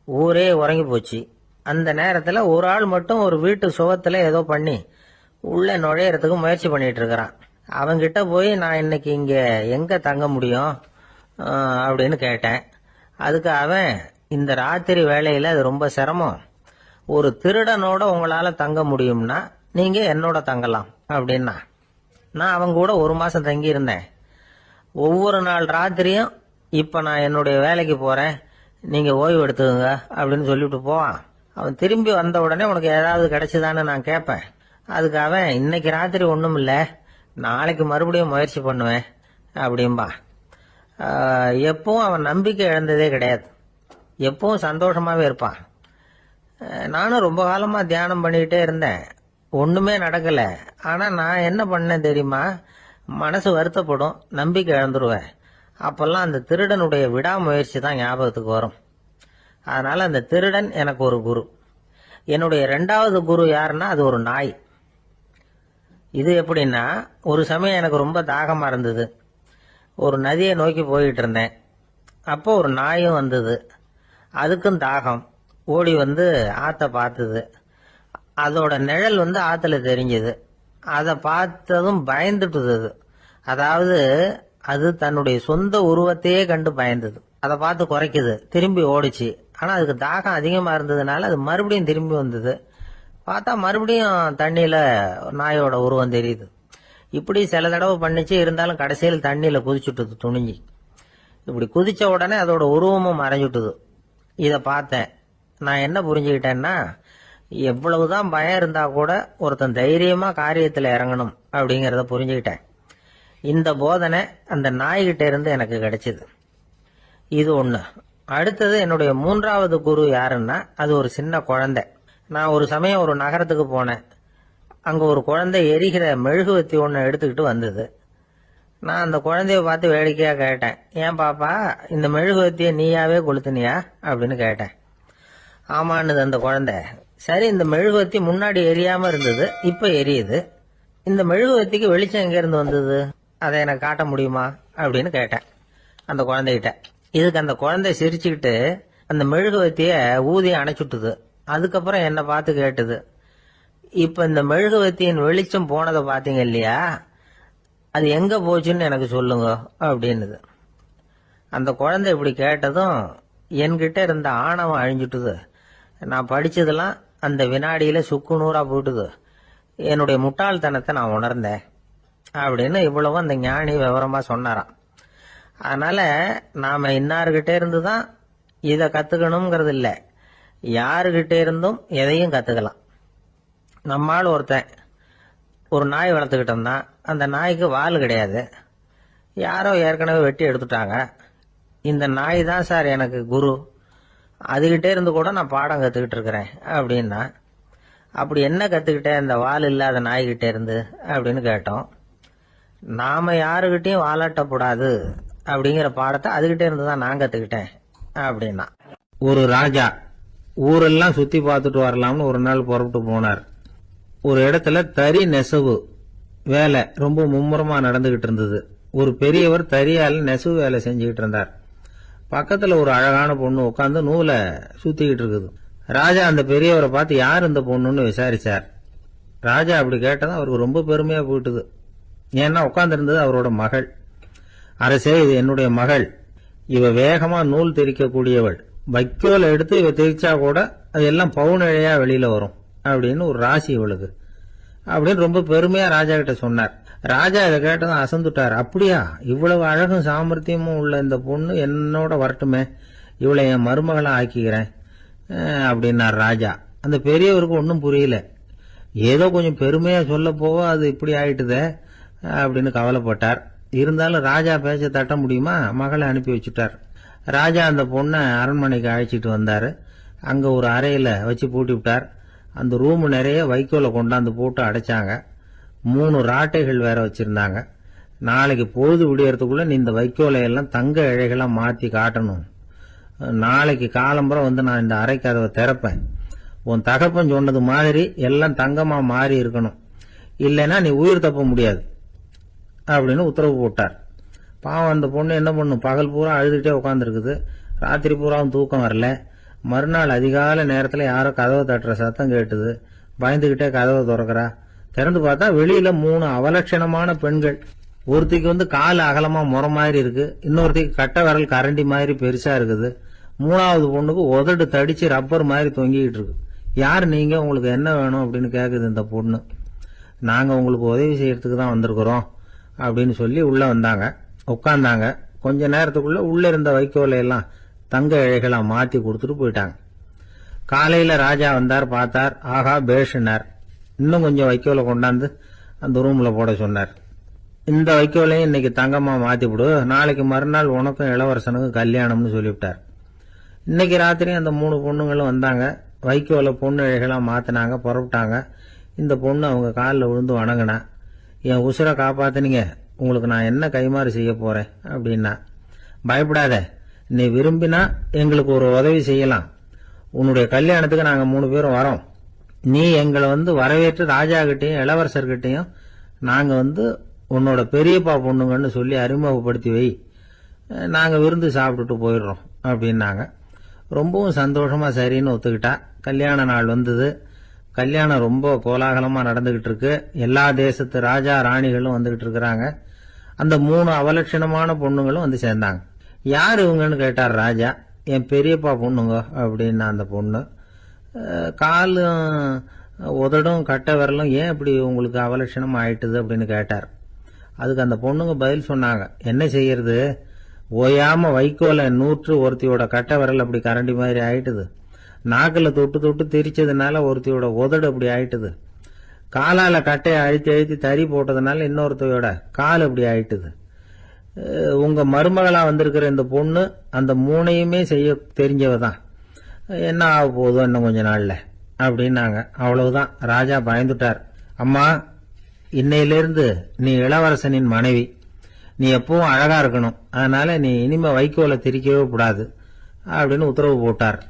[SPEAKER 1] ஊரே உறங்கி போச்சு. அந்த நேரத்துல ஒரு ஆள் மட்டும் ஒரு வீட்டு சுவத்துல ஏதோ பண்ணி உள்ள நுழையறதுக்கு முயற்சி பண்ணிட்டு இருக்கிறான். அவன்கிட்ட போய் நான் இன்னைக்கு இங்க எங்க தங்க முடியும் அப்படின்னு கேட்டேன். அதுக்கு அவன், இந்த ராத்திரி வேளையில அது ரொம்ப சிரமம், ஒரு திருடனோட உங்களால தங்க முடியும்னா நீங்க என்னோட தங்கலாம் அப்படின்னா. நான் அவங்க கூட 1 மாசம் தங்கி இருந்தேன். ஒவ்வொரு நாள் ராத்திரியும் இப்ப நான் என்னுடைய வேலைக்கு போறேன், நீங்க ஓய்வு எடுத்துக்கங்க அப்படின்னு சொல்லிட்டு போவான். அவன் திரும்பி வந்த உடனே உனக்கு ஏதாவது கிடைச்சுதான்னு நான் கேட்பேன். அதுக்கு அவன், இன்னைக்கு ராத்திரி ஒண்ணும் இல்ல, நாளைக்கு மறுபடியும் முயற்சி பண்ணுவேன் அப்படின்பா. எப்பவும் அவன் நம்பிக்கை இழந்ததே கிடையாது, எப்பவும் சந்தோஷமாவே இருப்பான். நானும் ரொம்ப காலமா தியானம் பண்ணிக்கிட்டே இருந்தேன், ஒண்ணுமே நடக்கல. ஆனா நான் என்ன பண்ணேன் தெரியுமா? மனசு வருத்தப்படும், நம்பிக்கை இழந்துருவேன். அப்பெல்லாம் அந்த திருடனுடைய விடாமுயற்சி தான் ஞாபகத்துக்கு வரும். அதனால அந்த திருடன் எனக்கு ஒரு குரு. என்னுடைய 2வது குரு யாருன்னா அது ஒரு நாய். இது எப்படின்னா, ஒரு சமயம் எனக்கு ரொம்ப தாகமா இருந்தது. ஒரு நதியை நோக்கி போயிட்டு இருந்தேன். அப்போ ஒரு நாயும் வந்தது, அதுக்கும் தாகம். ஓடி ஆத்த பார்த்தது. அதோட நிழல் ஆத்துல தெரிஞ்சது. அதை பார்த்ததும் பயந்துட்டுது. அதாவது அது தன்னுடைய சொந்த உருவத்தையே கண்டு பயந்தது. அதை பார்த்து குறைக்குது, திரும்பி ஓடிச்சு. ஆனா அதுக்கு தாகம் அதிகமா இருந்ததுனால அது மறுபடியும் திரும்பி வந்தது. பார்த்தா மறுபடியும் தண்ணியில நாயோட உருவம் தெரியுது. இப்படி சில தடவை பண்ணிச்சு. இருந்தாலும் கடைசியில் தண்ணியில குதிச்சுட்டுது துணிஞ்சி. இப்படி குதிச்ச உடனே அதோட உருவமும் மறைஞ்சுட்டுது. இத பார்த்தேன். நான் என்ன புரிஞ்சுக்கிட்டேன்னா, எவ்வளவுதான் பயம் இருந்தா கூட ஒருத்தன் தைரியமா காரியத்துல இறங்கணும் அப்படிங்கறத புரிஞ்சுக்கிட்டேன். இந்த போதனை அந்த நாய்கிட்ட இருந்து எனக்கு கிடைச்சது. இது ஒண்ணு. அடுத்தது என்னுடைய மூன்றாவது குரு யாருன்னா அது ஒரு சின்ன குழந்தை. நான் ஒரு சமயம் ஒரு நகரத்துக்கு போனேன். அங்க ஒரு குழந்தை எரிகிற மெழுகுவத்தி ஒன்று எடுத்துக்கிட்டு வந்தது. நான் அந்த குழந்தைய பார்த்து வேடிக்கையா கேட்டேன், ஏன் பாப்பா இந்த மெழுகுவத்திய நீயாவே கொளுத்துனியா அப்படின்னு கேட்டேன். ஆமான்னுது அந்த குழந்தை. சரி, இந்த மெழுகுவத்தி முன்னாடி எரியாம இருந்தது, இப்ப எரியுது. இந்த மெழுகுவத்திக்கு வெளிச்சம் எங்க இருந்து வந்தது, அதை எனக்கு காட்ட முடியுமா அப்படின்னு கேட்டேன் அந்த குழந்தைகிட்ட. இதுக்கு அந்த குழந்தை சிரிச்சுக்கிட்டு அந்த மெழுகுவத்திய ஊதி அணைச்சுட்டுது. அதுக்கப்புறம் என்ன பார்த்து கேட்டுது, இப்ப இந்த மெழுகுவத்தியின் வெளிச்சம் போனதை பாத்தீங்க இல்லையா, அது எங்க போச்சுன்னு எனக்கு சொல்லுங்க அப்படின்னுது. அந்த குழந்தை இப்படி கேட்டதும் என்கிட்ட இருந்த ஆணவம் அழிஞ்சுட்டுது. நான் படிச்சதெல்லாம் அந்த வினாடியில சுக்கு நூறா போயிட்டுது. என்னுடைய முட்டாள்தனத்தை நான் உணர்ந்தேன் அப்படின்னு இவ்வளவு அந்த ஞானி விவரமா சொன்னாராம். அதனால நாம இன்னார்கிட்ட இருந்து தான் இதை கத்துக்கணுங்கிறது இல்லை, யாருகிட்ட இருந்தும் எதையும் கத்துக்கலாம். நம்மால் ஒருத்தன் ஒரு நாய் வளர்த்துக்கிட்டோம்னா அந்த நாய்க்கு வால் கிடையாது, யாரோ ஏற்கனவே வெட்டி எடுத்துட்டாங்க. இந்த நாய் தான் சார் எனக்கு குரு, அதுகிட்டே இருந்து கூட நான் பாடம் கத்துக்கிட்டு இருக்கிறேன் அப்படின்னா, அப்படி என்ன கத்துக்கிட்டேன் இந்த வால் இல்லாத நாய்கிட்ட இருந்து அப்படின்னு கேட்டோம். நாம யாருகிட்டையும் வாலாட்டக்கூடாது அப்படிங்கிற பாடத்தை அதுகிட்ட இருந்து தான் நான் கத்துக்கிட்டேன் அப்படின்னா. ஒரு ராஜா ஊரெல்லாம் சுத்தி பார்த்துட்டு வரலாம்னு ஒரு நாள் புறப்பட்டு போனார். ஒரு இடத்துல தறி நெசவு வேலை ரொம்ப மும்முரமா நடந்துகிட்டு இருந்தது. ஒரு பெரியவர் தறியால நெசவு வேலை செஞ்சுக்கிட்டு இருந்தார். பக்கத்துல ஒரு அழகான பொண்ணு உட்காந்து நூலை சுத்திக்கிட்டு இருக்குது. ராஜா அந்த பெரியவரை பார்த்து யார் இந்த பொண்ணுன்னு விசாரிச்சார். ராஜா அப்படி கேட்டதும் அவருக்கு ரொம்ப பெருமையா போயிட்டுது. ஏன்னா உட்கார்ந்து இருந்தது அவரோட மகள். அரசே, இது என்னுடைய மகள், இவ வேகமா நூல் தெரிக்கக்கூடியவள், வைக்கோல எடுத்து இவ தெரிச்சா கூட அது எல்லாம் பவுனிழையா வெளியில வரும் அப்படின்னு ஒரு ராசி இவளுக்கு அப்படின்னு ரொம்ப பெருமையா ராஜா கிட்ட சொன்னார். ராஜா இதை கேட்டதும் அசந்துட்டார். அப்படியா, இவ்வளவு அழகும் சாமர்த்தியமும் உள்ள இந்த பொண்ணு என்னோட வரட்டுமே, இவளை என் மருமகளா ஆக்கிக்கிறேன் அப்படின்னார் ராஜா. அந்த பெரியவருக்கு ஒன்றும் புரியல. ஏதோ கொஞ்சம் பெருமையா சொல்ல போவ அது இப்படி ஆயிட்டுதே அப்படின்னு கவலைப்பட்டார். இருந்தாலும் ராஜா பேச்ச தட்ட முடியுமா, மகளை அனுப்பி வச்சுட்டார். ராஜா அந்த பொண்ணை அரண்மனைக்கு அழைச்சிட்டு வந்தாரு. அங்க ஒரு அறையில வச்சு பூட்டி விட்டார். அந்த ரூம் நிறைய வைக்கோல கொண்டாந்து போட்டு அடைச்சாங்க. 3 ராட்டைகள் வேற வச்சிருந்தாங்க. நாளைக்கு பொழுது விடியறதுக்குள்ள நீ இந்த வைக்கோலையெல்லாம் தங்க இழைகளா மாத்தி காட்டணும். நாளைக்கு காலம்பரம் வந்து நான் இந்த அறை கதவை திறப்பேன். உன் தகப்பன் சொன்னது மாதிரி எல்லாம் தங்கமா மாறி இருக்கணும், இல்லைன்னா நீ உயிர் தப்ப முடியாது அப்படின்னு உத்தரவு போட்டார். பாவம் அந்த பொண்ணு என்ன பண்ணும், பகல் பூரா அழுதுகிட்டே உட்காந்துருக்குது. ராத்திரி பூராவும் தூக்கம் வரல. மறுநாள் அதிகாலை நேரத்துல யாரோ கதவை தட்டுற சத்தம் கேட்டுது. பயந்துகிட்டே கதவை திறக்கிறா. திறந்து பார்த்தா வெளியில 3 அவலட்சணமான பெண்கள். ஒருத்திக்கு வந்து கால் அகலமா முறை மாதிரி இருக்கு, இன்னொருத்திக்கு கட்டை விரல் கரண்டி மாதிரி பெருசா இருக்குது, 3வது பொண்ணுக்கு உதடு தடிச்சு ரப்பர் மாதிரி தொங்கிக்கிட்டு இருக்கு. யார் நீங்க, உங்களுக்கு என்ன வேணும் அப்படின்னு கேக்குது இந்த பொண்ணு. நாங்க உங்களுக்கு உதவி செய்யறதுக்கு தான் வந்திருக்கிறோம் அப்படின்னு சொல்லி உள்ள வந்தாங்க, உட்கார்ந்தாங்க. கொஞ்ச நேரத்துக்குள்ள உள்ள இருந்த வைக்கோலை எல்லாம் தங்க இழைகளா மாத்தி கொடுத்துட்டு போயிட்டாங்க. காலையில ராஜா வந்தார், பார்த்தார். ஆகா பேஷுனார். இன்னும் கொஞ்சம் வைக்கோலை கொண்டாந்து அந்த ரூம்ல போட சொன்னார். இந்த வைக்கோலையும் இன்னைக்கு தங்கமா மாத்தி விடு, நாளைக்கு மறுநாள் உனக்கும் இளவரசனுக்கும் கல்யாணம்னு சொல்லிவிட்டார். இன்னைக்கு ராத்திரி அந்த 3 பொண்ணுங்களும் வந்தாங்க. வைக்கோலை பொண்ணு இழைகளா மாத்தினாங்க, புறப்பட்டாங்க. இந்த பொண்ணு அவங்க காலில் விழுந்து வணங்கினா. என் உசுரை காப்பாத்தினீங்க, உங்களுக்கு நான் என்ன கைமாறு செய்ய போறேன் அப்படின்னா. பயப்படாத, நீ விரும்பினா எங்களுக்கு ஒரு உதவி செய்யலாம். உன்னுடைய கல்யாணத்துக்கு நாங்க 3 பேரும் வரோம். நீ எங்களை வந்து வரவேற்று ராஜா கிட்டையும் இளவரசர்கிட்டையும் நாங்க வந்து உன்னோட பெரியப்பா பொண்ணுங்கன்னு சொல்லி அறிமுகப்படுத்தி வை, நாங்க விருந்து சாப்பிட்டுட்டு போயிடுறோம் அப்படின்னாங்க. ரொம்பவும் சந்தோஷமா சரின்னு ஒத்துக்கிட்டா. கல்யாண நாள் வந்தது. கல்யாணம் ரொம்ப கோலாகலமா நடந்துகிட்டு இருக்கு. எல்லா தேசத்து ராஜா ராணிகளும் வந்துகிட்டு இருக்கிறாங்க. அந்த 3 அவலட்சணமான பொண்ணுங்களும் வந்து சேர்ந்தாங்க. யார் இவங்கன்னு கேட்டார் ராஜா. என் பெரியப்பா பொண்ணுங்க அப்படின்னா அந்த பொண்ணு. காலும் உதடும் கட்டை விரலும் ஏன் இப்படி உங்களுக்கு அவலட்சணம் ஆயிட்டுது அப்படின்னு கேட்டார். அதுக்கு அந்த பொண்ணுங்க பதில் சொன்னாங்க. என்ன செய்யறது, ஓயாம வைக்கோல 100 ஒருத்தியோட கட்டை விரல் அப்படி கரண்டி மாதிரி ஆயிட்டுது, நாக்கில் தொட்டு தொட்டு திரிச்சதுனால ஒருத்தியோட உதடு அப்படி ஆயிட்டுது, காலால கட்டையை அழுத்தி அழுத்தி தறி போட்டதுனால இன்னொருத்தையோட கால் இப்படி ஆயிட்டுது. உங்க மருமகளா வந்திருக்கிற இந்த பொண்ணு அந்த மூணையுமே செய்ய தெரிஞ்சவ தான். என்ன ஆக போதும் இன்னும் கொஞ்ச நாள்ல அப்படின்னாங்க. அவ்வளவுதான், ராஜா பயந்துட்டார். அம்மா, இன்னையிலிருந்து நீ இளவரசனின் மனைவி, நீ எப்பவும் அழகா இருக்கணும், அதனால நீ இனிமே வைக்கோலை திரிக்கவே கூடாது அப்படின்னு உத்தரவு போட்டார்.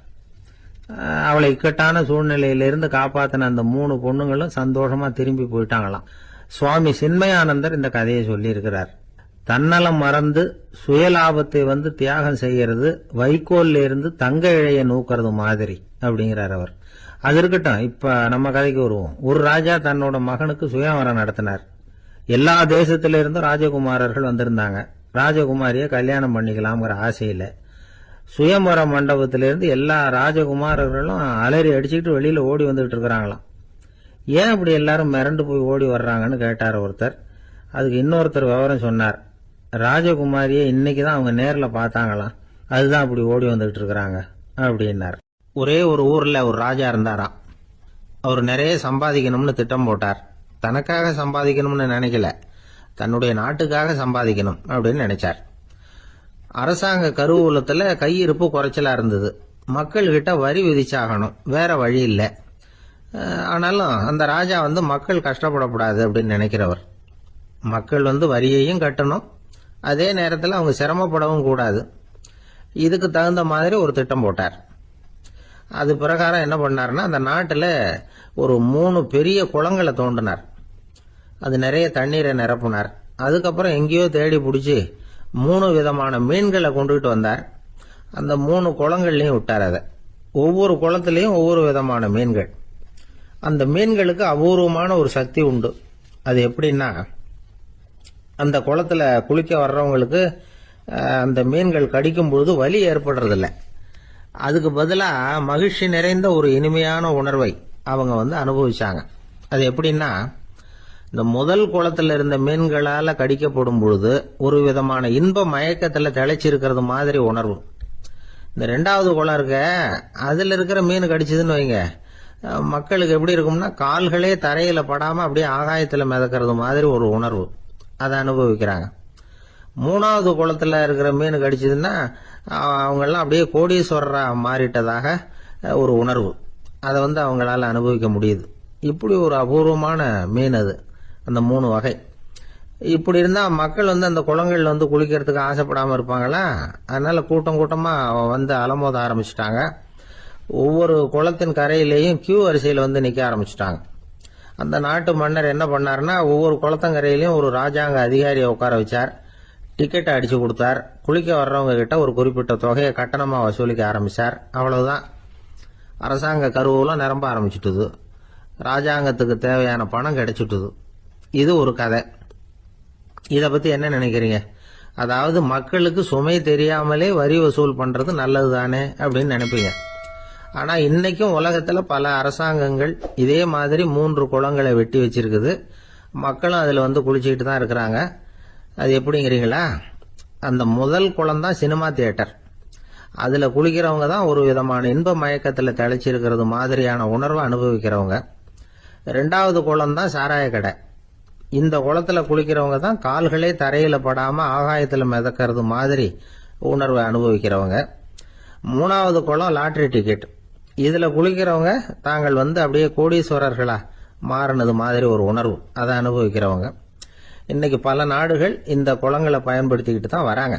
[SPEAKER 1] அவளை இக்கட்டான சூழ்நிலையிலிருந்து காப்பாத்தின அந்த 3 பொண்ணுங்களும் சந்தோஷமா திரும்பி போயிட்டாங்களாம். சுவாமி சின்மயானந்தர் இந்த கதையை சொல்லி இருக்கிறார். தன்னலம் மறந்து சுயலாபத்தை தியாகம் செய்யறது வைக்கோல்ல இருந்து தங்க இழைய நூக்கிறது மாதிரி அப்படிங்கிறார் அவர். அது இருக்கட்டும், இப்ப நம்ம கதைக்கு வருவோம். ஒரு ராஜா தன்னோட மகனுக்கு சுயவரம் நடத்தினார். எல்லா தேசத்தில இருந்தும் ராஜகுமாரர்கள் வந்திருந்தாங்க. ராஜகுமாரிய கல்யாணம் பண்ணிக்கலாம்ங்கிற ஆசையில சுயம்பர மண்டபத்திலிருந்து எல்லா ராஜகுமாரர்களும் அலறி அடிச்சுக்கிட்டு வெளியில ஓடி வந்துட்டு இருக்கிறாங்களாம். ஏன் அப்படி எல்லாரும் மிரண்டு போய் ஓடி வர்றாங்கன்னு கேட்டார் ஒருத்தர். அதுக்கு இன்னொருத்தர் விவரம் சொன்னார். ராஜகுமாரியை இன்னைக்குதான் அவங்க நேர்ல பார்த்தாங்களாம், அதுதான் அப்படி ஓடி வந்துட்டு இருக்கிறாங்க அப்படின்னார். ஒரே ஒரு ஊர்ல ஒரு ராஜா இருந்தாராம். அவர் நிறைய சம்பாதிக்கணும்னு திட்டம் போட்டார். தனக்காக சம்பாதிக்கணும்னு நினைக்கல, தன்னுடைய நாட்டுக்காக சம்பாதிக்கணும் அப்படின்னு நினைச்சார். அரசாங்க கருவூலத்துல கையிருப்பு குறைச்சலா இருந்தது. மக்கள் கிட்ட வரி விதிச்சாகணும், வேற வழி இல்லை. ஆனாலும் அந்த ராஜா மக்கள் கஷ்டப்படக்கூடாது அப்படின்னு நினைக்கிறவர். மக்கள் வரியையும் கட்டணும், அதே நேரத்தில் அவங்க சிரமப்படவும் கூடாது. இதுக்கு தகுந்த மாதிரி ஒரு திட்டம் போட்டார். அது பிரகாரம் என்ன பண்ணார்னா, அந்த நாட்டில் ஒரு 3 பெரிய குளங்களை தோண்டினார். அது நிறைய தண்ணீரை நிரப்புனார். அதுக்கப்புறம் எங்கேயோ தேடி பிடிச்சி 3 விதமான மீன்களை கொண்டுகிட்டு வந்தார். அந்த 3 குளங்கள்லையும் விட்டார். அதை ஒவ்வொரு குளத்திலையும் ஒவ்வொரு விதமான மீன்கள். அந்த மீன்களுக்கு அபூர்வமான ஒரு சக்தி உண்டு. அது எப்படின்னா, அந்த குளத்துல குளிக்க வர்றவங்களுக்கு அந்த மீன்கள் கடிக்கும் பொழுது வலி ஏற்படுறதில்லை. அதுக்கு பதிலா மகிழ்ச்சி நிறைந்த ஒரு இனிமையான உணர்வை அவங்க அனுபவிச்சாங்க. அது எப்படின்னா, இந்த முதல் குளத்துல இருந்த மீன்களால கடிக்கப்படும் பொழுது ஒரு விதமான இன்ப மயக்கத்துல திளைச்சிருக்கிறது மாதிரி உணர்வு. இந்த 2வது குளம் இருக்க, அதுல இருக்கிற மீன் கடிச்சதுன்னு வைங்க, மக்களுக்கு எப்படி இருக்கும்னா, கால்களே தரையில படாம அப்படியே ஆகாயத்துல மிதக்கிறது மாதிரி ஒரு உணர்வு. அதை அனுபவிக்கிறாங்க. 3வது குளத்துல இருக்கிற மீன் கடிச்சதுன்னா அவங்கெல்லாம் அப்படியே கோடீஸ்வரரா மாறிட்டதாக ஒரு உணர்வு. அதை அவங்களால அனுபவிக்க முடியுது. இப்படி ஒரு அபூர்வமான மீன் அது, அந்த 3 வகை. இப்படி இருந்தா மக்கள் அந்த குளங்கள் குளிக்கிறதுக்கு ஆசைப்படாம இருப்பாங்களா? அதனால கூட்டம் கூட்டமா அலமோத ஆரம்பிச்சுட்டாங்க. ஒவ்வொரு குளத்தின் கரையிலேயும் கியூ வரிசையில் நிக்க ஆரம்பிச்சுட்டாங்க. அந்த நாட்டு மன்னர் என்ன பண்ணாருன்னா, ஒவ்வொரு குளத்தங்கரையிலையும் ஒரு ராஜாங்க அதிகாரியை உட்கார வச்சார். டிக்கெட்டை அடிச்சு கொடுத்தார். குளிக்க வர்றவங்க கிட்ட ஒரு குறிப்பிட்ட தொகையை கட்டணமா வசூலிக்க ஆரம்பிச்சார். அவ்வளவுதான், அரசாங்க கருவூலம் நிரம்ப ஆரம்பிச்சுட்டுது. ராஜாங்கத்துக்கு தேவையான பணம் கிடைச்சிட்டுது. இது ஒரு கதை. இத பத்தி என்ன நினைக்கிறீங்க? அதாவது மக்களுக்கு சுமை தெரியாமலே வரி வசூல் பண்றது நல்லது தானே அப்படின்னு நினைப்பீங்க. ஆனா இன்னைக்கும் உலகத்துல பல அரசாங்கங்கள் இதே மாதிரி 3 குளங்களை வெட்டி வச்சிருக்குது. மக்களும் அதுல குளிச்சுக்கிட்டு தான் இருக்கிறாங்க. அது எப்படிங்கிறீங்களா? அந்த முதல் குளம் தான் சினிமா தியேட்டர். அதுல குளிக்கிறவங்க தான் ஒரு விதமான இன்ப மயக்கத்துல திளைச்சிருக்கிறது மாதிரியான உணர்வை அனுபவிக்கிறவங்க. 2வது குளம் தான் சாராய கடை. இந்த குளத்துல குளிக்கிறவங்க தான் கால்களே தரையில படாம ஆகாயத்துல மிதக்கிறது மாதிரி உணர்வை அனுபவிக்கிறவங்க. 3வது குளம் லாட்டரி டிக்கெட். இதுல குளிக்கிறவங்க தாங்கள் அப்படியே கோடீஸ்வரர்களா மாறினது மாதிரி ஒரு உணர்வு, அதை அனுபவிக்கிறவங்க. இன்னைக்கு பல நாடுகள் இந்த குளங்களை பயன்படுத்திக்கிட்டு தான் வராங்க.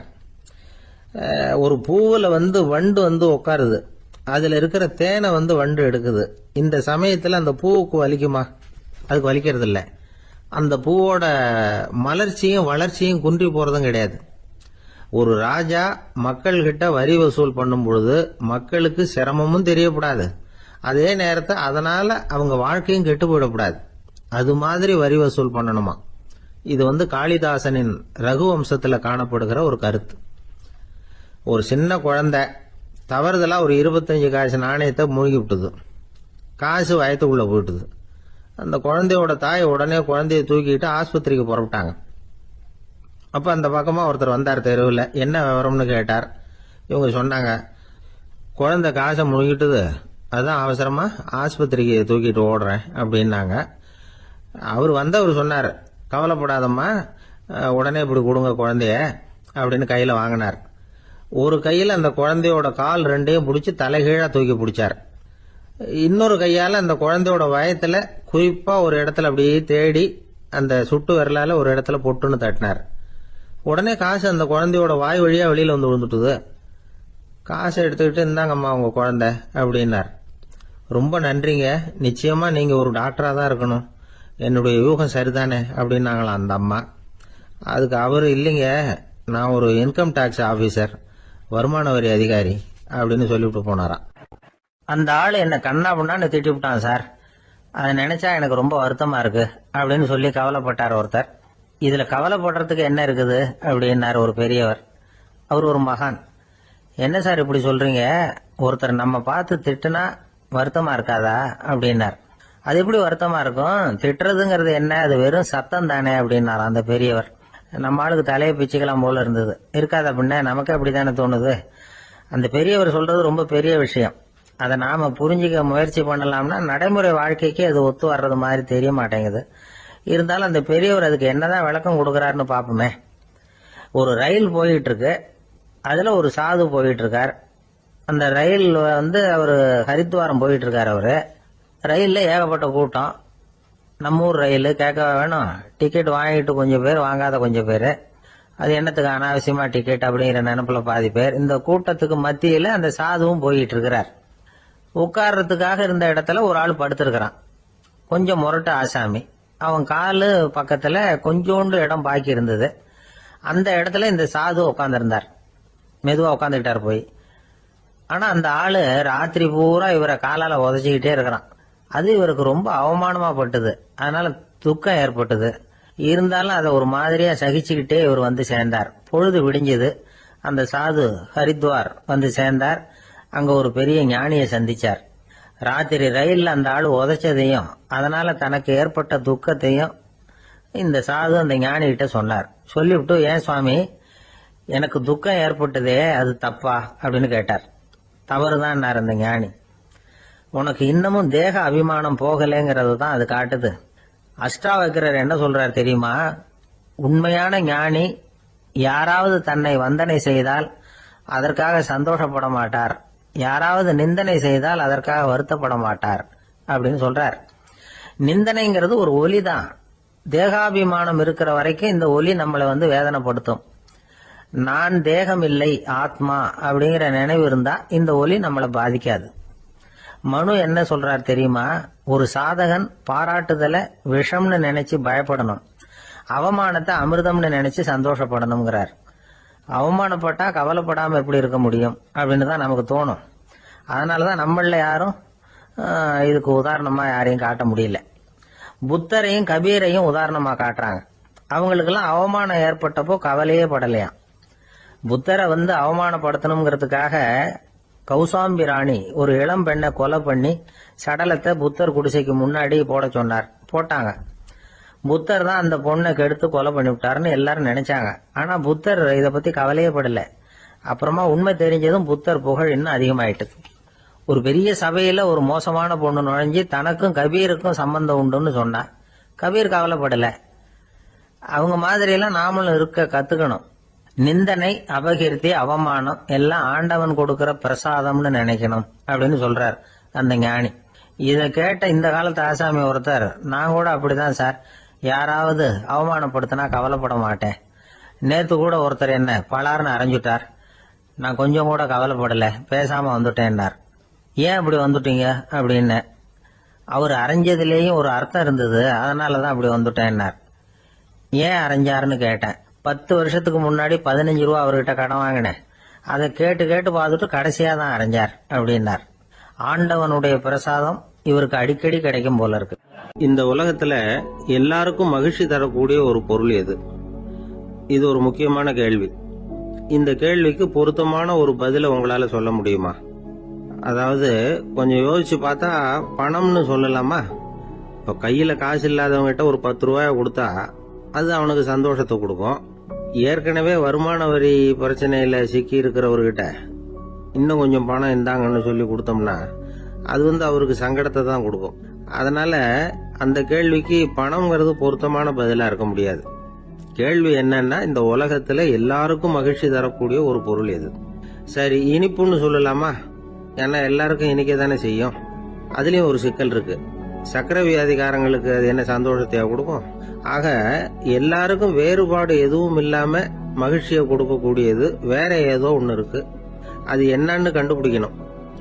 [SPEAKER 1] ஒரு பூவில் வண்டு உட்காருது. அதுல இருக்கிற தேனை வண்டு எடுக்குது. இந்த சமயத்துல அந்த பூவுக்கு வலிக்குமா? அதுக்கு வலிக்கிறது இல்லை. அந்த பூவோட மலர்ச்சியும் வளர்ச்சியும் குன்றி போறதும் கிடையாது. ஒரு ராஜா மக்கள் கிட்ட வரி வசூல் பண்ணும் பொழுது மக்களுக்கு சிரமமும் தெரியக்கூடாது, அதே நேரத்தை அதனால அவங்க வாழ்க்கையும் கெட்டு போயிடக்கூடாது. அது மாதிரி வரி வசூல் பண்ணணுமா. இது காளிதாசனின் ரகுவம்சத்துல காணப்படுகிற ஒரு கருத்து. ஒரு சின்ன குழந்தை தவறுதலா ஒரு 25 காசு நாணயத்தை மூழ்கி விட்டுது. காசு வயத்துக்குள்ள போயிட்டுது. அந்த குழந்தையோட தாய் உடனே குழந்தைய தூக்கிட்டு ஆஸ்பத்திரிக்கு புறப்பட்டாங்க. அப்ப அந்த பக்கமா ஒருத்தர் வந்தார் தெருவில். என்ன விவரம்னு கேட்டார். இவங்க சொன்னாங்க, குழந்தை காசை முழுங்கிட்டுது, அதான் அவசரமா ஆஸ்பத்திரிக்கு தூக்கிட்டு ஓடுறேன் அப்படின்னாங்க. அவர் வந்தவர் சொன்னார், கவலைப்படாதம்மா, உடனே இப்படி கொடுங்க குழந்தைய அப்படின்னு கையில் வாங்கினார். ஒரு கையில் அந்த குழந்தையோட கால் ரெண்டையும் பிடிச்சி தலைகீழாக தூக்கி பிடிச்சார். இன்னொரு கையால் அந்த குழந்தையோட வயத்தில் குறிப்பாக ஒரு இடத்துல அப்படியே தேடி அந்த சுட்டு விரலால் ஒரு இடத்துல பொட்டுன்னு தட்டினார். உடனே காசு அந்த குழந்தையோட வாய் வழியாக வெளியில் வந்து விழுந்துட்டுது. காசை எடுத்துக்கிட்டு, இந்தாங்கம்மா உங்கள் குழந்தை அப்படின்னார். ரொம்ப நன்றிங்க, நிச்சயமாக நீங்கள் ஒரு டாக்டராக தான் இருக்கணும், என்னுடைய யூகம் சரிதானே அப்படின்னாங்களாம் அந்த அம்மா. அதுக்கு அவர், இல்லைங்க, நான் ஒரு இன்கம் டேக்ஸ் ஆஃபீஸர், வருமான வரி அதிகாரி அப்படின்னு சொல்லிவிட்டு போனாராம். அந்த ஆள் என்னை கண்ணா பண்ணான்னு திட்டி விட்டான் சார், அதை நினைச்சா எனக்கு ரொம்ப வருத்தமா இருக்கு அப்படின்னு சொல்லி கவலைப்பட்டார் ஒருத்தர். இதுல கவலைப்படுறதுக்கு என்ன இருக்குது அப்படின்னார் ஒரு பெரியவர். அவர் ஒரு மகான். என்ன சார் இப்படி சொல்றீங்க, ஒருத்தர் நம்ம பார்த்து திட்டுனா வருத்தமா இருக்காதா அப்படின்னார். அது எப்படி வருத்தமா இருக்கும், திட்டுறதுங்கிறது என்ன, அது வெறும் சத்தம் தானே அப்படின்னார் அந்த பெரியவர். நம்ம ஆளுக்கு தலையை பிச்சுக்கலாம் போல இருந்தது. இருக்காது அப்படின்னா நமக்கு அப்படித்தானே தோணுது. அந்த பெரியவர் சொல்றது ரொம்ப பெரிய விஷயம். அதை நாம புரிஞ்சிக்க முயற்சி பண்ணலாம்னா நடைமுறை வாழ்க்கைக்கு அது ஒத்து வர்றது மாதிரி தெரிய மாட்டேங்குது. இருந்தாலும் அந்த பெரியவர் அதுக்கு என்னதான் விளக்கம் கொடுக்கறாருன்னு பாப்போமே. ஒரு ரயில் போயிட்டு இருக்கு, அதுல ஒரு சாது போயிட்டு இருக்கார். அந்த ரயில் அவரு ஹரித்வாரம் போயிட்டு இருக்காரு. அவரு ரயில்ல ஏகப்பட்ட கூட்டம். நம்ம ஊர் ரயில் கேட்க வேணும், டிக்கெட் வாங்கிட்டு கொஞ்சம் பேர், வாங்காத கொஞ்சம் பேர். அது என்னத்துக்கு அனாவசியமா டிக்கெட் அப்படிங்கிற நினைப்புல பாதி பேர். இந்த கூட்டத்துக்கு மத்தியில அந்த சாதுவும் போயிட்டு இருக்கிறார். உட்கார்றதுக்காக இருந்த இடத்துல ஒரு ஆள் படுத்திருக்கிறான், கொஞ்சம் முரட்டு ஆசாமி. அவன் காலு பக்கத்துல கொஞ்சோண்டு இடம் பாக்கி இருந்தது. அந்த இடத்துல இந்த சாது உட்காந்துருந்தார். மெதுவா உட்காந்துக்கிட்டார் போய். ஆனா அந்த ஆளு ராத்திரி பூரா இவரை காலால உதச்சிக்கிட்டே இருக்கிறான். அது இவருக்கு ரொம்ப அவமானமா பட்டது. அதனால துக்கம் ஏற்பட்டது. இருந்தாலும் அதை ஒரு மாதிரியா சகிச்சுக்கிட்டே இவர் வந்து சேர்ந்தார். பொழுது விடிஞ்சது. அந்த சாது ஹரித்வார் வந்து சேர்ந்தார். அங்க ஒரு பெரிய ஞானியை சந்திச்சார். ராத்திரி ரயில்ல அந்த ஆளு உதைச்சதையும் அதனால தனக்கு ஏற்பட்ட துக்கத்தையும் இந்த சாது அந்த ஞானி கிட்ட சொன்னார். சொல்லிவிட்டு, ஏன் சுவாமி, எனக்கு துக்கம் ஏற்பட்டதே அது தப்பா அப்படின்னு கேட்டார். தவறுதான் அந்த ஞானி. உனக்கு இன்னமும் தேக அபிமானம் போகலைங்கிறது தான் அது காட்டுது. அஷ்டாவக்கிரர் என்ன சொல்றார் தெரியுமா, உண்மையான ஞானி யாராவது தன்னை வந்தனை செய்தால் அதற்காக சந்தோஷப்பட மாட்டார், யாராவது நிந்தனை செய்தால் அதற்காக வருத்தப்பட மாட்டார் அப்படின்னு சொல்றார். நிந்தனைங்கிறது ஒரு ஒலி தான். தேகாபிமானம் இருக்கிற வரைக்கும் இந்த ஒலி நம்மளை வேதனைப்படுத்தும். நான் தேகம் இல்லை, ஆத்மா அப்படிங்கிற நினைவு இருந்தா இந்த ஒலி நம்மளை பாதிக்காது. மனு என்ன சொல்றார் தெரியுமா, ஒரு சாதகன் பாராட்டுதலை விஷம்னு நினைச்சு பயப்படணும், அவமானத்தை அமிர்தம்னு நினைச்சு சந்தோஷப்படணுங்கிறார். அவமானப்பட்டா கவலைப்படாம எப்படி இருக்க முடியும் அப்படின்னு தான் நமக்கு தோணும். அதனாலதான் நம்மள யாரும் இதுக்கு உதாரணமா யாரையும் காட்ட முடியல. புத்தரையும் கபீரையும் உதாரணமா காட்டுறாங்க. அவங்களுக்கெல்லாம் அவமானம் ஏற்பட்டப்போ கவலையே படலையாம். புத்தரை அவமானப்படுத்தணுங்கிறதுக்காக கௌசாம்பி ராணி ஒரு இளம் பெண்ணை கொலை பண்ணி சடலத்தை புத்தர் குடிசைக்கு முன்னாடி போட சொன்னார். போட்டாங்க. புத்தர் தான் அந்த பொண்ணை கெடுத்து கொலை பண்ணி விட்டாருன்னு எல்லாரும் நினைச்சாங்க. ஆனா புத்தர் இதை பத்தி கவலையே படல. அப்புறமா உண்மை தெரிஞ்சதும் புத்தர் புகழ் இன்னும் அதிகமாயிட்டு. ஒரு பெரிய சபையில ஒரு மோசமான பொண்ணு நுழைஞ்சு தனக்கும் கபீருக்கும் சம்பந்தம் உண்டுன்னு சொன்னா கபீர் கவலைப்படல. அவங்க மாதிரியெல்லாம் நாமளும் இருக்க கத்துக்கணும். நிந்தனை, அபகீர்த்தி, அவமானம் எல்லாம் ஆண்டவன் கொடுக்கிற பிரசாதம்னு நினைக்கணும் அப்படின்னு சொல்றார் அந்த ஞானி. இதை கேட்ட இந்த காலத்து ஆசாமி ஒருத்தர், நான் கூட அப்படிதான் சார், யாராவது அவமானப்படுத்தினா கவலைப்பட மாட்டேன். நேத்து கூட ஒருத்தர் என்ன பலார்னு அரைஞ்சுட்டார், நான் கொஞ்சம் கூட கவலைப்படல, பேசாம வந்துட்டேன்னார். ஏன் அப்படி வந்துட்டீங்க அப்படின்னு. அவர் அரைஞ்சதுலேயும் ஒரு அர்த்தம் இருந்தது, அதனாலதான் அப்படி வந்துட்டேன்னார். ஏன் அரைஞ்சாருன்னு கேட்டேன். 10 வருஷத்துக்கு முன்னாடி 15 ரூபா அவர்கிட்ட கடன் வாங்கினேன், அதை கேட்டு கேட்டு பார்த்துட்டு கடைசியா தான் அரைஞ்சார் அப்படின்னார். ஆண்டவனுடைய பிரசாதம் இவருக்கு அடிக்கடி கிடைக்கும் போல இருக்கு. இந்த உலகத்துல எல்லாருக்கும் மகிழ்ச்சி தரக்கூடிய ஒரு பொருள் எது? இது ஒரு முக்கியமான கேள்வி. இந்த கேள்விக்கு பொருத்தமான ஒரு பதில உங்களால சொல்ல முடியுமா? அதாவது கொஞ்சம் யோசிச்சு பார்த்தா பணம்னு சொல்லலாமா? இப்ப கையில காசு இல்லாதவங்க கிட்ட ஒரு 10 ரூபாய கொடுத்தா அது அவனுக்கு சந்தோஷத்தை கொடுக்கும். ஏற்கனவே வருமான வரி பிரச்சனையில சிக்கி இருக்கிறவர்கிட்ட இன்னும் கொஞ்சம் பணம் இந்தாங்கன்னு சொல்லி கொடுத்தோம்னா அது அவருக்கு சங்கடத்தை தான் கொடுக்கும். அதனால அந்த கேள்விக்கு பணம்ங்கிறது பொருத்தமான பதிலா இருக்க முடியாது. கேள்வி என்னன்னா, இந்த உலகத்துல எல்லாருக்கும் மகிழ்ச்சி தரக்கூடிய ஒரு பொருள் எது? சரி, இனிப்புன்னு சொல்லலாமா? ஏன்னா எல்லாருக்கும் இனிக்க தானே செய்யும். அதுலயும் ஒரு சிக்கல் இருக்கு. சக்கரை வியாதிகாரங்களுக்கு அது என்ன சந்தோஷத்தையா கொடுக்கும்? ஆக எல்லாருக்கும் வேறுபாடு எதுவும் இல்லாம மகிழ்ச்சியை கொடுக்கக்கூடியது வேற ஏதோ ஒண்ணு இருக்கு. அது என்னன்னு கண்டுபிடிக்கணும்.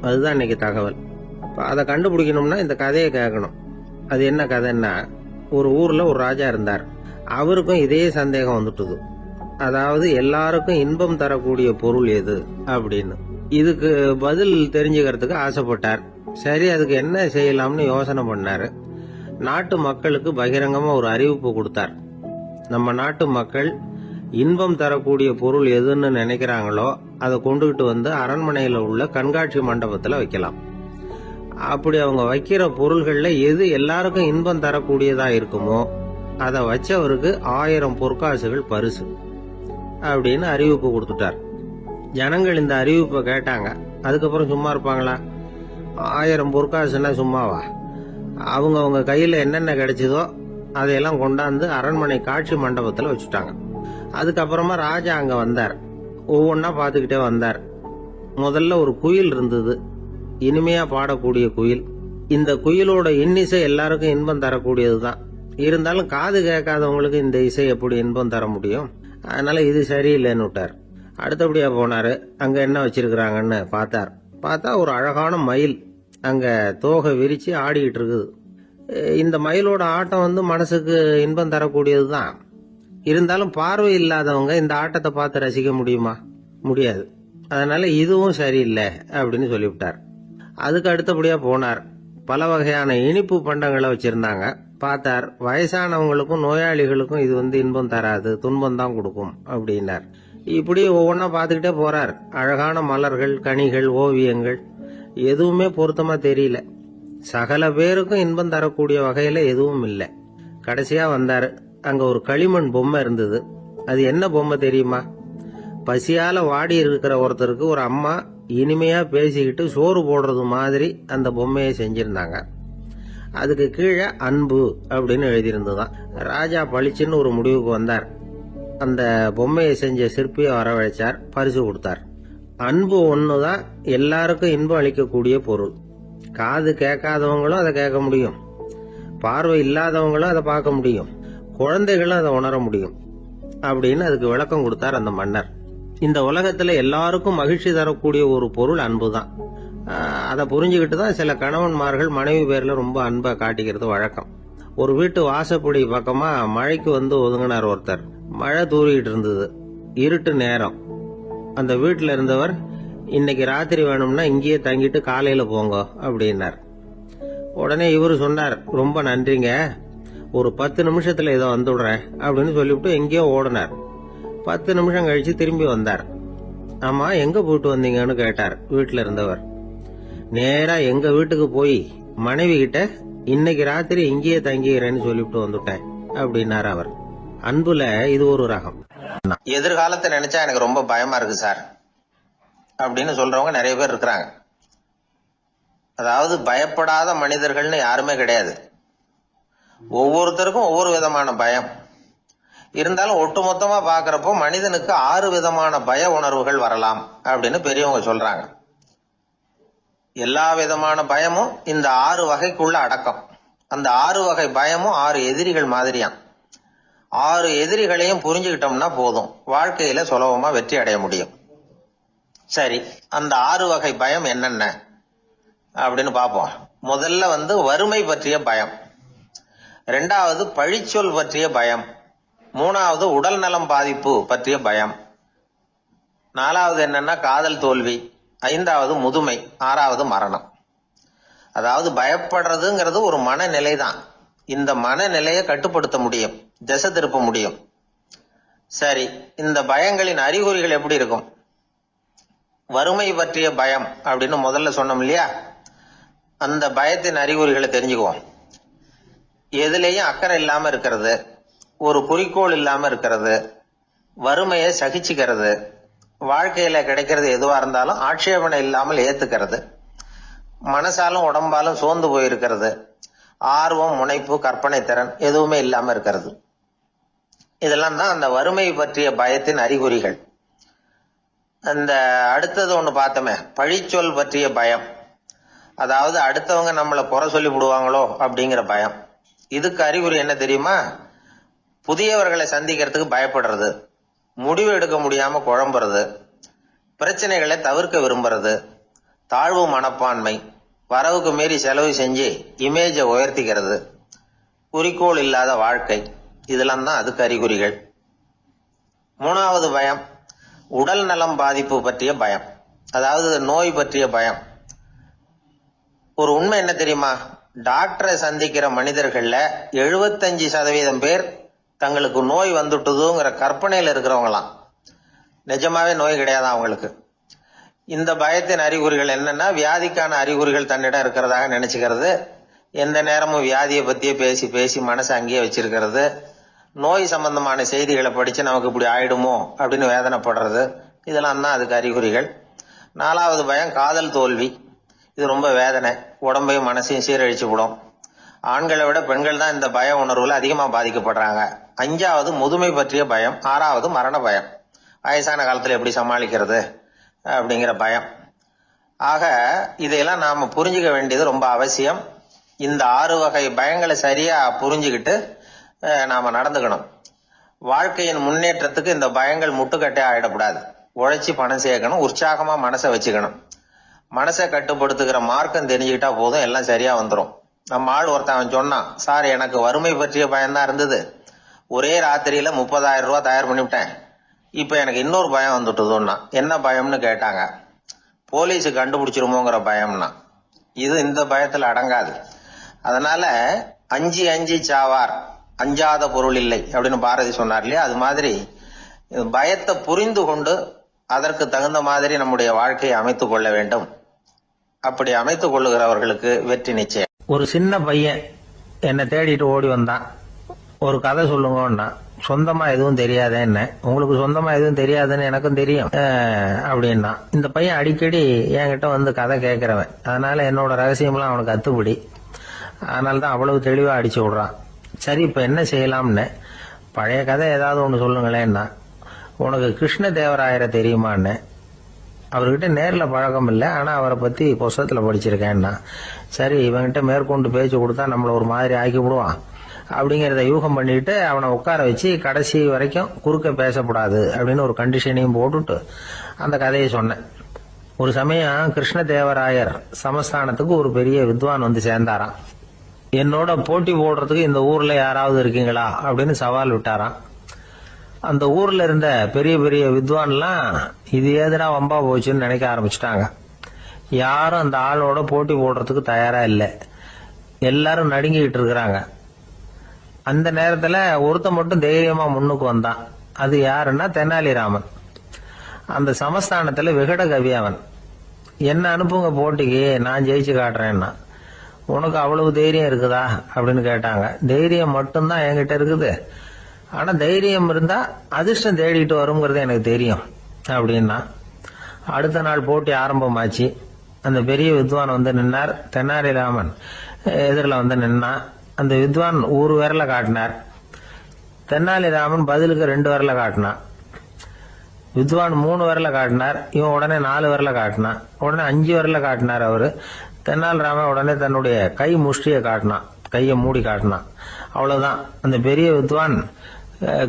[SPEAKER 1] அதுதான் இன்னைக்கு தகவல். அதை கண்டுபிடிக்கணும்னா இந்த கதையை கேட்கணும். அது என்ன கதைன்னா, ஒரு ஊர்ல ஒரு ராஜா இருந்தார். அவருக்கும் இதே சந்தேகம் வந்துட்டுது. அதாவது எல்லாருக்கும் இன்பம் தரக்கூடிய பொருள் எது அப்படின்னு. இதுக்கு பதில் தெரிஞ்சுக்கிறதுக்கு ஆசைப்பட்டார். சரி, அதுக்கு என்ன செய்யலாம்னு யோசனை பண்ணாரு. நாட்டு மக்களுக்கு பகிரங்கமா ஒரு அறிவிப்பு கொடுத்தார். நம்ம நாட்டு மக்கள் இன்பம் தரக்கூடிய பொருள் எதுன்னு நினைக்கிறாங்களோ அதை கொண்டுகிட்டு வந்து அரண்மனையில உள்ள கண்காட்சி மண்டபத்துல வைக்கலாம். அப்படி அவங்க வைக்கிற பொருள்கள்ல எது எல்லாருக்கும் இன்பம் தரக்கூடியதா இருக்குமோ அதை வச்சவருக்கு 1000 பொற்காசுகள் பரிசு அப்படின்னு அறிவிப்பு கொடுத்துட்டார். ஜனங்கள் இந்த அறிவிப்பை கேட்டாங்க. அதுக்கப்புறம் சும்மா இருப்பாங்களா? 1000 பொற்காசுன்னா சும்மாவா? அவங்க கையில என்னென்ன கிடைச்சதோ அதையெல்லாம் கொண்டாந்து அரண்மனை காட்சி மண்டபத்துல வச்சுட்டாங்க. அதுக்கப்புறமா ராஜா அங்க வந்தார். ஒவ்வொன்னா பாத்துக்கிட்டே வந்தார். முதல்ல ஒரு குயில் இருந்தது, இனிமையா பாடக்கூடிய குயில். இந்த குயிலோட இன்னிசை எல்லாருக்கும் இன்பம் தரக்கூடியதுதான். இருந்தாலும் காது கேட்காதவங்களுக்கு இந்த இசை எப்படி இன்பம் தர முடியும்? அதனால இது சரியில்லைன்னு விட்டார். அடுத்தபடியா போனாரு. அங்க என்ன வச்சிருக்கிறாங்கன்னு பார்த்தார். பார்த்தா ஒரு அழகான மயில் அங்க தோகை விரிச்சு ஆடிக்கிட்டு இருக்குது. இந்த மயிலோட ஆட்டம் மனசுக்கு இன்பம் தரக்கூடியதுதான். இருந்தாலும் பார்வை இல்லாதவங்க இந்த ஆட்டத்தை பார்த்து ரசிக்க முடியுமா? முடியாது. அதனால இதுவும் சரியில்லை அப்படின்னு சொல்லிவிட்டார். அதுக்கு அடுத்தபடியா போனார். பல வகையான இனிப்பு பண்டங்களை வச்சிருந்தாங்க. பார்த்தார், வயசானவங்களுக்கும் நோயாளிகளுக்கும் இது இன்பம் தராது, துன்பம் தான் கொடுக்கும் அப்படின்னார். இப்படி ஒவ்வொன்றா பார்த்துக்கிட்டே போறார். அழகான மலர்கள், கனிகள், ஓவியங்கள் எதுவுமே பொருத்தமா தெரியல. சகல பேருக்கும் இன்பம் தரக்கூடிய வகையில எதுவும் இல்லை. கடைசியா வந்தாரு. அங்க ஒரு களிமண் பொம்மை இருந்தது. அது என்ன பொம்மை தெரியுமா? பசியால வாடி இருக்கிற ஒருத்தருக்கு ஒரு அம்மா இனிமையா பேசிக்கிட்டு சோறு போடுறது மாதிரி அந்த பொம்மையை செஞ்சிருந்தாங்க. அதுக்கு கீழே அன்பு அப்படின்னு எழுதியிருந்ததுதான். ராஜா பளிச்சுன்னு ஒரு முடிவுக்கு வந்தார். அந்த பொம்மையை செஞ்ச சிற்பியை வரவழைச்சார், பரிசு கொடுத்தார். அன்பு ஒண்ணுதான் எல்லாருக்கும் இன்பம் அளிக்கக்கூடிய பொருள். காது கேட்காதவங்களும் அதை கேட்க முடியும், பார்வை இல்லாதவங்களும் அதை பார்க்க முடியும், குழந்தைகளும் அதை உணர முடியும் அப்படின்னு அதுக்கு விளக்கம் கொடுத்தார் அந்த மன்னர். இந்த உலகத்துல எல்லாருக்கும் மகிழ்ச்சி தரக்கூடிய ஒரு பொருள் அன்பு தான். அதை புரிஞ்சுக்கிட்டு தான் சில கணவன்மார்கள் மனைவி பேர்ல ரொம்ப அன்பை காட்டிக்கிறது வழக்கம். ஒரு வீட்டு வாசப்படி பக்கமா மழைக்கு ஒதுங்கினார் ஒருத்தர். மழை தூரிக்கிட்டு இருந்தது, இருட்டு நேரம். அந்த வீட்டுல இருந்தவர், இன்னைக்கு ராத்திரி வேணும்னா இங்கேயே தங்கிட்டு காலையில போங்க அப்படின்னார். உடனே இவரு சொன்னார், ரொம்ப நன்றிங்க, ஒரு 10 நிமிஷத்துல இதை வந்துடுறேன் அப்படின்னு சொல்லிவிட்டு எங்கேயோ ஓடினார். 10 நிமிஷம் கழிச்சு திரும்பி வந்தார். ஆமா, எங்க போயிட்டு வந்தீங்கன்னு கேட்டார் வீட்டுல இருந்தவர். நேரா எங்க வீட்டுக்கு போய் மனைவி கிட்ட இன்னைக்கு ராத்திரி இங்கேயே தங்கிக்கிறேன்னு சொல்லிவிட்டு வந்துட்டேன் அப்படின்னாரு அவர். அன்புல இது ஒரு ரகம். எதிர்காலத்தை நினைச்சா எனக்கு ரொம்ப பயமா இருக்கு சார் அப்படின்னு சொல்றவங்க நிறைய பேர் இருக்கிறாங்க. அதாவது பயப்படாத மனிதர்கள்னு யாருமே கிடையாது. ஒவ்வொருத்தருக்கும் ஒவ்வொரு விதமான பயம் இருந்தாலும் ஒட்டுமொத்தமா பாக்குறப்போ மனிதனுக்கு 6 விதமான பய உணர்வுகள் வரலாம் அப்படின்னு பெரியவங்க சொல்றாங்க. எல்லா விதமான பயமும் இந்த 6 வகைக்குள்ள அடக்கம். அந்த 6 வகை பயமும் 6 எதிரிகள் மாதிரியாம். 6 எதிரிகளையும் புரிஞ்சுக்கிட்டோம்னா போதும், வாழ்க்கையில சுலபமா வெற்றி அடைய முடியும். சரி, அந்த 6 வகை பயம் என்னென்ன அப்படின்னு பார்ப்போம். முதல்ல வறுமை பற்றிய பயம், 2வது பழிச்சொல் பற்றிய பயம், 3வது உடல் நலம் பாதிப்பு பற்றிய பயம், 4வது என்னன்னா காதல் தோல்வி, 5வது முதுமை, 6வது மரணம். அதாவது பயப்படுறதுங்கிறது ஒரு மனநிலை தான். இந்த மனநிலையை கட்டுப்படுத்த முடியும், திசை திருப்ப முடியும். சரி, இந்த பயங்களின் அறிகுறிகள் எப்படி இருக்கும்? வறுமை பற்றிய பயம் அப்படின்னு முதல்ல சொன்னோம் இல்லையா, அந்த பயத்தின் அறிகுறிகளை தெரிஞ்சுக்குவோம். எதுலேயும் அக்கறை இல்லாம இருக்கிறது, ஒரு குறிக்கோள் இல்லாம இருக்கிறது, வறுமையை சகிச்சுக்கிறது, வாழ்க்கையில கிடைக்கிறது எதுவா இருந்தாலும் ஆட்சேபனை இல்லாமல் ஏத்துக்கிறது, மனசாலும் உடம்பாலும் சோர்ந்து போயிருக்கிறது, ஆர்வம், முனைப்பு, கற்பனை திறன் எதுவுமே இல்லாம இருக்கிறது. இதெல்லாம் தான் அந்த வறுமை பற்றிய பயத்தின் அறிகுறிகள். அந்த அடுத்தது ஒண்ணு பார்த்தோமே, பழிச்சொல் பற்றிய பயம். அதாவது அடுத்தவங்க நம்மளை குறை சொல்லி விடுவாங்களோ அப்படிங்கிற பயம். இதுக்கு அறிகுறி என்ன தெரியுமா? புதியவர்களை சந்திக்கிறதுக்கு பயப்படுறது, முடிவு எடுக்க முடியாம குழம்புறது, பிரச்சனைகளை தவிர்க்க விரும்புறது, தாழ்வு மனப்பான்மை, வரவுக்கு மீறி செலவு செஞ்சு இமேஜை உயர்த்திக்கிறது, குறிக்கோள் இல்லாத வாழ்க்கை. இதெல்லாம் தான் அதுக்கு அறிகுறிகள். மூணாவது பயம் உடல் நலம் பாதிப்பு பற்றிய பயம், அதாவது நோய் பற்றிய பயம். ஒரு உண்மை என்ன தெரியுமா? டாக்டரை சந்திக்கிற மனிதர்கள்ல 75% பேர் தங்களுக்கு நோய் வந்துட்டுதுங்கிற கற்பனையில் இருக்கிறவங்களாம். நிஜமாவே நோய் கிடையாது அவங்களுக்கு. இந்த பயத்தின் அறிகுறிகள் என்னன்னா, வியாதிக்கான அறிகுறிகள் தன்னிடம் இருக்கிறதாக நினைச்சுக்கிறது, எந்த நேரமும் வியாதியை பத்தியே பேசி பேசி மனசை அங்கேயே வச்சிருக்கிறது, நோய் சம்பந்தமான செய்திகளை படிச்சு நமக்கு இப்படி ஆயிடுமோ அப்படின்னு வேதனைப்படுறது. இதெல்லாம் தான் அதுக்கு அறிகுறிகள். நாலாவது பயம் காதல் தோல்வி. இது ரொம்ப வேதனை, உடம்பையும் மனசையும் சீரழிச்சு விடும். ஆண்களை விட பெண்கள் தான் இந்த பய உணர்வுல அதிகமா பாதிக்கப்படுறாங்க. அஞ்சாவது முதுமை பற்றிய பயம். ஆறாவது மரண பயம், வயசான காலத்துல எப்படி சமாளிக்கிறது அப்படிங்கிற பயம். ஆக இதையெல்லாம் நாம புரிஞ்சுக்க வேண்டியது ரொம்ப அவசியம். இந்த 6 வகை பயங்களை சரியா புரிஞ்சுக்கிட்டு நாம நடந்துக்கணும். வாழ்க்கையின் முன்னேற்றத்துக்கு இந்த பயங்கள் முட்டுக்கட்டே ஆயிடக்கூடாது. உழைச்சி பணம் சேர்க்கணும், உற்சாகமா மனசை வச்சுக்கணும். மனசை கட்டுப்படுத்துகிற மார்க்கம் தெரிஞ்சுக்கிட்டா போதும், எல்லாம் சரியா வந்துடும். நம்ம ஆள் ஒருத்தன் சொன்னான், சார் எனக்கு வறுமை பற்றிய பயம்தான் இருந்தது, ஒரே ராத்திரியில 30,000 ரூபாய் தயார் பண்ணிவிட்டேன், இப்ப எனக்கு இன்னொரு பயம் வந்துட்டுதுன்னா. என்ன பயம்னு கேட்டாங்க. போலீஸு கண்டுபிடிச்சிருமோங்கிற பயம்னா. இது இந்த பயத்துல அடங்காது. அதனால அஞ்சி அஞ்சி சாவார், அஞ்சாத பொருள் இல்லை அப்படின்னு பாரதி சொன்னார் இல்லையா? அது மாதிரி பயத்தை புரிந்து கொண்டு அதற்கு தகுந்த மாதிரி நம்முடைய வாழ்க்கையை அமைத்துக் கொள்ள வேண்டும். அப்படி அமைத்துக் கொள்ளுகிறவர்களுக்கு வெற்றி நிச்சயம். ஒரு சின்ன பையன் என்னை தேடிட்டு ஓடி வந்தான். ஒரு கதை சொல்லுங்கன்னா, சொந்தமா எதுவும் தெரியாத என்ன, உங்களுக்கு சொந்தமா எதுவும் தெரியாதுன்னு எனக்கும் தெரியும் அப்படின்னா. இந்த பையன் அடிக்கடி என்கிட்ட வந்து கதை கேட்கிறவன், அதனால என்னோட ரகசியம்லாம் அவனுக்கு அத்துப்படி. அதனால தான் அவ்வளவு தெளிவா அடிச்சு விடுறான். சரி, இப்ப என்ன செய்யலாம்னு, பழைய கதை ஏதாவது ஒன்று சொல்லுங்களேன்னா. உனக்கு கிருஷ்ணதேவராயரை தெரியுமான்னு. அவர்கிட்ட நேரில் பழக்கம் இல்லை, ஆனால் அவரை பற்றி புஸ்தகத்தில் படிச்சிருக்கேன்னா. சரி, இவன்கிட்ட மேற்கொண்டு பேச்சு கொடுத்தா நம்மளை ஒரு மாதிரி ஆக்கி விடுவான் அப்படிங்கிறத யூகம் பண்ணிட்டு அவனை உட்கார வச்சு கடைசி வரைக்கும் குறுக்க பேசக்கூடாது அப்படின்னு ஒரு கண்டிஷனையும் போட்டுட்டு அந்த கதையை சொன்னேன். ஒரு சமயம் கிருஷ்ணதேவராயர் சமஸ்தானத்துக்கு ஒரு பெரிய வித்வான் வந்து சேர்ந்தாராம். என்னோட போட்டி போடுறதுக்கு இந்த ஊர்ல யாராவது இருக்கீங்களா அப்படின்னு சவால் விட்டாராம். அந்த ஊர்ல இருந்த பெரிய பெரிய வித்வான்லாம் இது ஏதுடா வம்பா போச்சுன்னு நினைக்க ஆரம்பிச்சுட்டாங்க. யாரும் அந்த ஆளோட போட்டி போடுறதுக்கு தயாரா இல்லை. எல்லாரும் நடுங்கிட்டு இருக்கிறாங்க. அந்த நேரத்துல ஒருத்த மட்டும் தைரியமா முன்னுக்கு வந்தான். அது யாருன்னா தெனாலிராமன். அந்த சமஸ்தானத்துல விகட கவி அவன். என்ன அனுப்புங்க போட்டிக்கு, நான் ஜெயிச்சு காட்டுறேன்னா. உனக்கு அவ்வளவு தைரியம் இருக்குதா அப்படின்னு கேட்டாங்க. தைரியம் மட்டும்தான் என்கிட்ட இருக்குது, ஆனா தைரியம் இருந்தா அதிர்ஷ்டம் தேடிட்டு வருங்கிறது எனக்கு தெரியும் அப்படின்னா. அடுத்த நாள் போட்டி ஆரம்பமாச்சு. அந்த பெரிய வித்வான் வந்து நின்னார். தெனாலிராமன் எதிரில் வந்து நின்னா. அந்த வித்வான் ஒரு விரல காட்டினார். தெனாலிராமன் பதிலுக்கு 2 விரல காட்டினான். வித்வான் 3 விரல காட்டினார். இவன் உடனே 4 விரல காட்டினான். உடனே 5 விரல காட்டினார் அவரு. தெனாலிராமன் உடனே தன்னுடைய கை முஷ்டியை காட்டினான், கையை மூடி காட்டினான். அவ்வளவுதான். அந்த பெரிய வித்வான்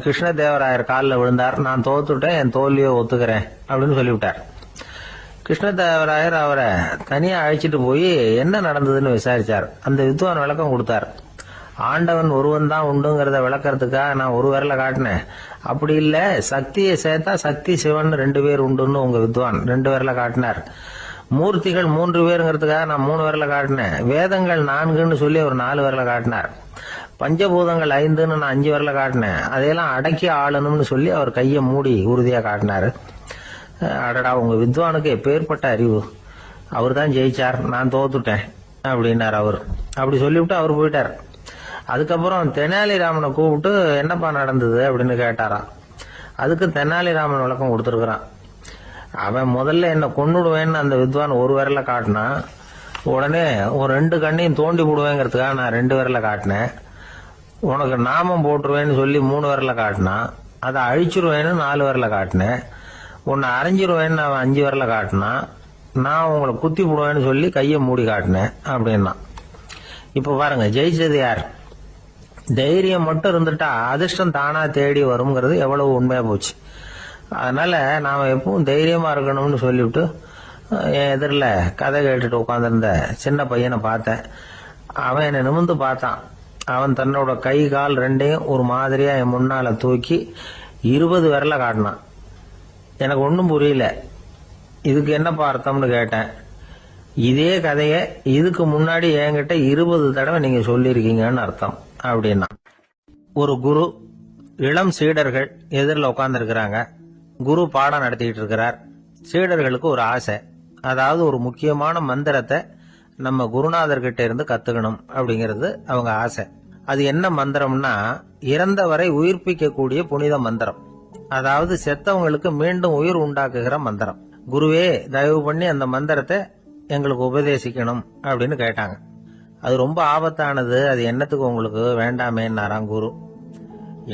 [SPEAKER 1] கிருஷ்ணதேவராயர் காலில் விழுந்தார். நான் தோத்துட்டேன், என் தோல்வியை ஒத்துக்கிறேன் அப்படின்னு சொல்லிவிட்டார். கிருஷ்ணதேவராயர் அவரை தனியா அழைச்சிட்டு போய் என்ன நடந்ததுன்னு விசாரிச்சார். அந்த வித்வான் விளக்கம் கொடுத்தார். ஆண்டவன் ஒருவன் தான் உண்டுங்கிறத விளக்கறதுக்காக நான் ஒரு விரல காட்டினேன். அப்படி இல்ல, சக்தியை சேர்த்தா சக்தி சிவன் 2 பேர் உண்டுன்னு உங்க வித்வான் 2 விரல காட்டினார். மூர்த்திகள் 3 பேருங்கிறதுக்காக நான் 3 விரல காட்டினேன். வேதங்கள் 4ன்னு சொல்லி அவர் 4 விரல காட்டினார். பஞ்சபூதங்கள் 5ன்னு நான் 5 விரல காட்டினேன். அதையெல்லாம் அடக்கி ஆளணும்னு சொல்லி அவர் கையை மூடி உறுதியா காட்டினாரு. அடடா, உங்க வித்வானுக்கு எப்பேற்பட்ட அறிவு, அவர் தான் ஜெயிச்சார், நான் தோத்துட்டேன் அப்படின்னார் அவர். அப்படி சொல்லிவிட்டு அவர் போயிட்டார். அதுக்கப்புறம் தெனாலிராமனை கூப்பிட்டு என்னப்பா நடந்தது அப்படின்னு கேட்டாராம். அதுக்கு தெனாலிராமன் விளக்கம் கொடுத்துருக்கிறான். அவன் முதல்ல என்ன கொன்னுடுவேன்னு அந்த வித்வான் ஒரு விரல காட்டினான். உடனே ஒரு 2 கண்ணையும் தோண்டி போடுவேங்கிறதுக்காக நான் 2 விரல காட்டினேன். உனக்கு நாமம் போட்டுருவேன்னு சொல்லி 3 விரல காட்டினான். அதை அழிச்சிருவேன்னு 4 விரல காட்டினேன். உன்னை அரைஞ்சிருவேன்னு அவன் 5 விரல காட்டினான். நான் உங்களை குத்தி போடுவேன்னு சொல்லி கையை மூடி காட்டினேன் அப்படின்னா. இப்ப பாருங்க, ஜெயிச்சது யார்? தைரியம் மட்டும் இருந்துட்டா அதிர்ஷ்டம் தானா தேடி வருங்கிறது எவ்வளவு உண்மையா போச்சு. அதனால நாம எப்பவும் தைரியமா இருக்கணும்னு சொல்லிவிட்டு என் எதிரில் கதை கேட்டுட்டு உட்காந்துருந்த சின்ன பையனை பார்த்தேன். அவன் என்னை நிமிர்ந்து பார்த்தான். அவன் தன்னோட கை கால் 2ஐயும் ஒரு மாதிரியா என் முன்னால தூக்கி 20 விரல காட்டினான். எனக்கு ஒன்றும் புரியல. இதுக்கு என்னப்பா அர்த்தம்னு கேட்டேன். இதே கதையை இதுக்கு முன்னாடி என்கிட்ட 20 தடவை நீங்க சொல்லியிருக்கீங்கன்னு அர்த்தம் அப்படின்னா. ஒரு குரு, இளம் சீடர்கள் எதிரில் உட்கார்ந்துருக்கிறாங்க. குரு பாடம் நடத்திக்கிட்டு இருக்கிறார். சீடர்களுக்கு ஒரு ஆசை, அதாவது ஒரு முக்கியமான மந்திரத்தை நம்ம குருநாதர்கிட்ட இருந்து கத்துக்கணும் அப்படிங்கிறது அவங்க ஆசை. அது என்ன மந்திரம்னா, இறந்தவரை உயிர்ப்பிக்கக்கூடிய புனித மந்திரம். அதாவது செத்தவங்களுக்கு மீண்டும் உயிர் உண்டாக்குகிற மந்திரம். குருவே, தயவு பண்ணி அந்த மந்திரத்தை எங்களுக்கு உபதேசிக்கணும் அப்படின்னு கேட்டாங்க. அது ரொம்ப ஆபத்தானது, அது என்னத்துக்கு உங்களுக்கு வேண்டாமேன்னாராம் குரு.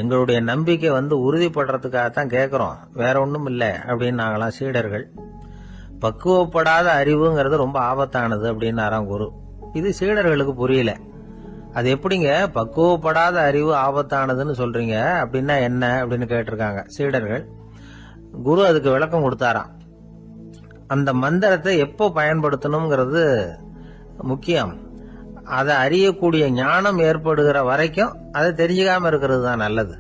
[SPEAKER 1] எங்களுடைய நம்பிக்கை உறுதிப்படுறதுக்காகத்தான் கேட்கிறோம், வேற ஒன்றும் இல்லை அப்படின்னு நாங்களாம் சீடர்கள். பக்குவப்படாத அறிவுங்கிறது ரொம்ப ஆபத்தானது அப்படின்னாராம் குரு. இது சீடர்களுக்கு புரியல. அது எப்படிங்க பக்குவப்படாத அறிவு ஆபத்தானதுன்னு சொல்றீங்க, அப்படின்னா என்ன அப்படின்னு கேட்டிருக்காங்க சீடர்கள். குரு அதுக்கு விளக்கம் கொடுத்தாராம். அந்த மந்திரத்தை எப்போ பயன்படுத்தணுங்கிறது முக்கியம். அதை அறியக்கூடிய ஞானம் ஏற்படுகிற வரைக்கும் அதை தெரிஞ்சுக்காம இருக்கிறது தான் நல்லது,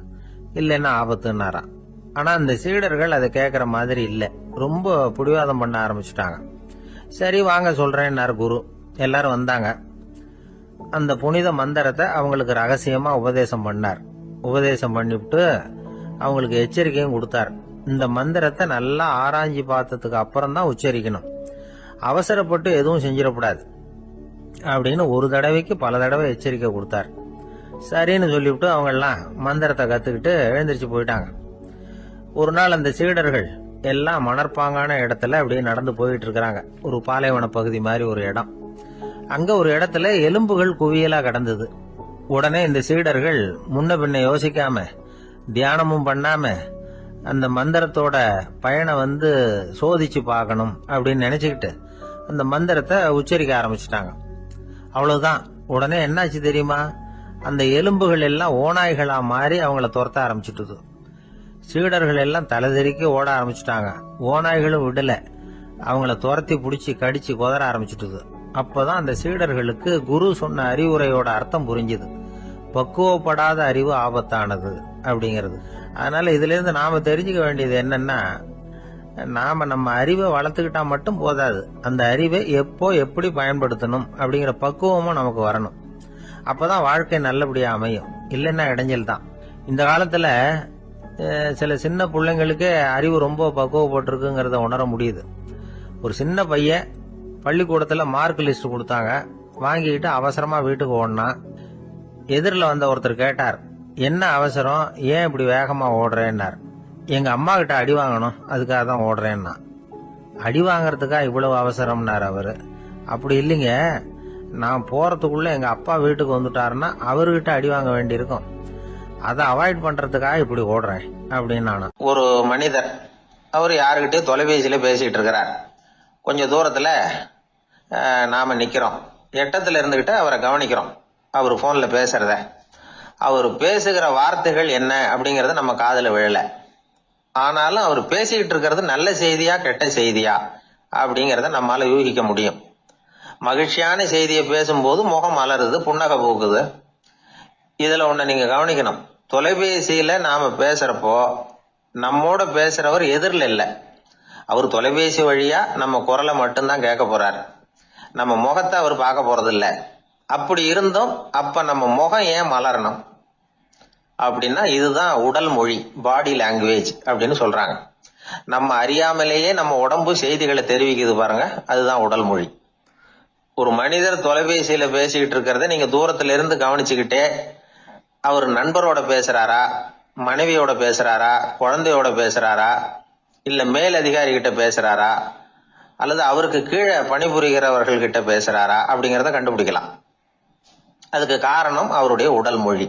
[SPEAKER 1] இல்லைன்னா ஆபத்துன்னாராம். ஆனா அந்த சீடர்கள் அதை கேட்கற மாதிரி இல்லை, ரொம்ப பிடிவாதம் பண்ண ஆரம்பிச்சுட்டாங்க. சரி வாங்க சொல்றேன்னாரு குரு. எல்லாரும் வந்தாங்க. அந்த புனித மந்திரத்தை அவங்களுக்கு ரகசியமா உபதேசம் பண்ணார். உபதேசம் பண்ணிவிட்டு அவங்களுக்கு எச்சரிக்கையும் கொடுத்தார். இந்த மந்திரத்தை நல்லா ஆராய்ச்சி பார்த்ததுக்கு அப்புறம் தான் உச்சரிக்கணும், அவசரப்பட்டு எதுவும் செஞ்சிடக்கூடாது அப்படின்னு ஒரு தடவைக்கு பல தடவை எச்சரிக்கை கொடுத்தார். சரின்னு சொல்லிவிட்டு அவங்க எல்லாம் மந்திரத்தை கத்துக்கிட்டு எழுந்திரிச்சு போயிட்டாங்க. ஒரு நாள் அந்த சீடர்கள் எல்லாம் மணற்பாங்கான இடத்துல அப்படியே நடந்து போயிட்டு இருக்கிறாங்க. ஒரு பாலைவன பகுதி மாதிரி ஒரு இடம். அங்க ஒரு இடத்துல எலும்புகள் குவியலா கிடந்தது. உடனே இந்த சீடர்கள் முன்ன பின்ன யோசிக்காம, தியானமும் பண்ணாம, அந்த மந்திரத்தோட பயனை சோதிச்சு பார்க்கணும் அப்படின்னு நினைச்சுக்கிட்டு அந்த மந்திரத்தை உச்சரிக்க ஆரம்பிச்சுட்டாங்க. அவ்வளவுதான். உடனே என்னாச்சு தெரியுமா? அந்த எலும்புகள் எல்லாம் ஓநாய்களா மாறி அவங்கள துரத்த ஆரம்பிச்சுட்டுது. சீடர்கள் எல்லாம் தலைதெறிக்க ஓட ஆரம்பிச்சுட்டாங்க. ஓநாய்களும் விடல, அவங்கள துரத்தி பிடிச்சி கடிச்சு குதற ஆரம்பிச்சுட்டுது. அப்பதான் அந்த சீடர்களுக்கு குரு சொன்ன அறிவுரையோட அர்த்தம் புரிஞ்சுது. பக்குவப்படாத அறிவு ஆபத்தானது அப்படிங்கிறது. அதனால இதுல இருந்து நாம தெரிஞ்சுக்க வேண்டியது என்னன்னா, நாம நம்ம அறிவை வளர்த்துக்கிட்டா மட்டும் போதாது, அந்த அறிவை எப்போ எப்படி பயன்படுத்தணும் அப்படிங்கிற பக்குவமும் நமக்கு வரணும். அப்பதான் வாழ்க்கை நல்லபடியா அமையும், இல்லைன்னா இடைஞ்சல் தான். இந்த காலத்துல சில சின்ன பிள்ளைங்களுக்கே அறிவு ரொம்ப பக்குவப்பட்டிருக்குங்கிறத உணர முடியுது. ஒரு சின்ன பையன் பள்ளிக்கூடத்துல மார்க் லிஸ்ட் கொடுத்தாங்க, வாங்கிக்கிட்டு அவசரமா வீட்டுக்கு ஓடினான். எதிரில் வந்த ஒருத்தர் கேட்டார், என்ன அவசரம், ஏன் இப்படி வேகமா ஓடுறேன்னார். எங்க அம்மா கிட்ட அடி வாங்கணும், அதுக்காக தான் ஓடுறேன்னா. அடி வாங்கறதுக்கா இவ்வளவு அவசரம்னார் அவரு. அப்படி இல்லைங்க, நான் போறதுக்குள்ள எங்க அப்பா வீட்டுக்கு வந்துட்டாருன்னா அவர்கிட்ட அடி வாங்க வேண்டியிருக்கும், அதை அவாய்ட் பண்றதுக்காக இப்படி ஓடுறேன் அப்படின்னு நானும். ஒரு மனிதர், அவர் யாருக்கிட்டே தொலைபேசியில பேசிட்டு இருக்கிறார். கொஞ்சம் தூரத்துல நாம நிக்கிறோம். எட்டத்துல இருந்துகிட்டு அவரை கவனிக்கிறோம், அவர் போன்ல பேசுறத. அவர் பேசுகிற வார்த்தைகள் என்ன அப்படிங்கறது நம்ம காதுல விழல. ஆனாலும் அவர் பேசிக்கிட்டு இருக்கிறது நல்ல செய்தியா கெட்ட செய்தியா அப்படிங்கறத நம்மால யூகிக்க முடியும். மகிழ்ச்சியான செய்தியை பேசும்போது முகம் மலருது, புன்னகை பூக்குது. இதுல ஒண்ணு நீங்க கவனிக்கணும், தொலைபேசியில நாம பேசுறப்போ நம்மோட பேசுறவர் எதிரில் இல்ல, அவர் தொலைபேசி வழியா நம்ம குரலை மட்டும்தான் கேட்க போறார், நம்ம முகத்தை அவர் பார்க்க போறது இல்ல. அப்படி இருந்தும் அப்ப நம்ம முகம் ஏன் மலரணும் அப்படின்னா, இதுதான் உடல் மொழி, பாடி லாங்குவேஜ் அப்படின்னு சொல்றாங்க. நம்ம அறியாமலேயே நம்ம உடம்பு செய்திகளை தெரிவிக்குது பாருங்க, அதுதான் உடல் மொழி. ஒரு மனிதர் தொலைபேசியில பேசிக்கிட்டு இருக்கிறத நீங்க தூரத்துல இருந்து கவனிச்சுக்கிட்டே, அவர் நண்பரோட பேசுறாரா, மனைவியோட பேசுறாரா, குழந்தையோட பேசுறாரா, இல்ல மேல் அதிகாரி கிட்ட பேசுறாரா, அல்லது அவருக்கு கீழே பணிபுரிகிறவர்கள் கிட்ட பேசுறாரா அப்படிங்கிறத கண்டுபிடிக்கலாம். அதுக்கு காரணம் அவருடைய உடல் மொழி.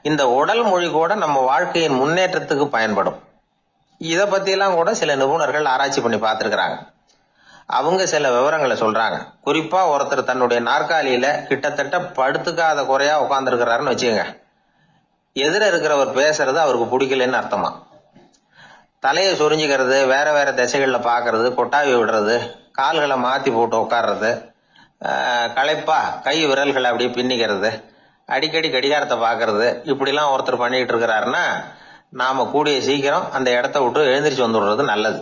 [SPEAKER 1] இந்த உடல் மொழி கூட நம்ம வாழ்க்கையின் முன்னேற்றத்துக்கு பயன்படும். இத பத்தியெல்லாம் கூட சில நிபுணர்கள் ஆராய்ச்சி பண்ணி பார்த்திருக்கிறாங்க. அவங்க சில விவரங்களை சொல்றாங்க. குறிப்பா ஒருத்தர் தன்னுடைய நாற்காலியில கிட்டத்தட்ட படுத்துக்காத குறையா உட்கார்ந்துருக்கிறாருன்னு வச்சுக்கோங்க. எதிர இருக்கிறவர் பேசுறது அவருக்கு பிடிக்கலன்னு அர்த்தமா. தலையை சொரிஞ்சுக்கிறது, வேற வேற திசைகள்ல பாக்குறது, கொட்டாவி விடுறது, கால்களை மாத்தி போட்டு உட்கார்றது, களைப்பா கை விரல்களை அப்படியே பின்னிக்கிறது, அடிக்கடி கடிகாரத்தை பாக்குறது, இப்படிலாம் ஒருத்தர் பண்ணிட்டு இருக்கிறாருன்னா நாம கூடிய சீக்கிரம் அந்த இடத்த விட்டு எழுந்திரிச்சு வந்துடுறது நல்லது.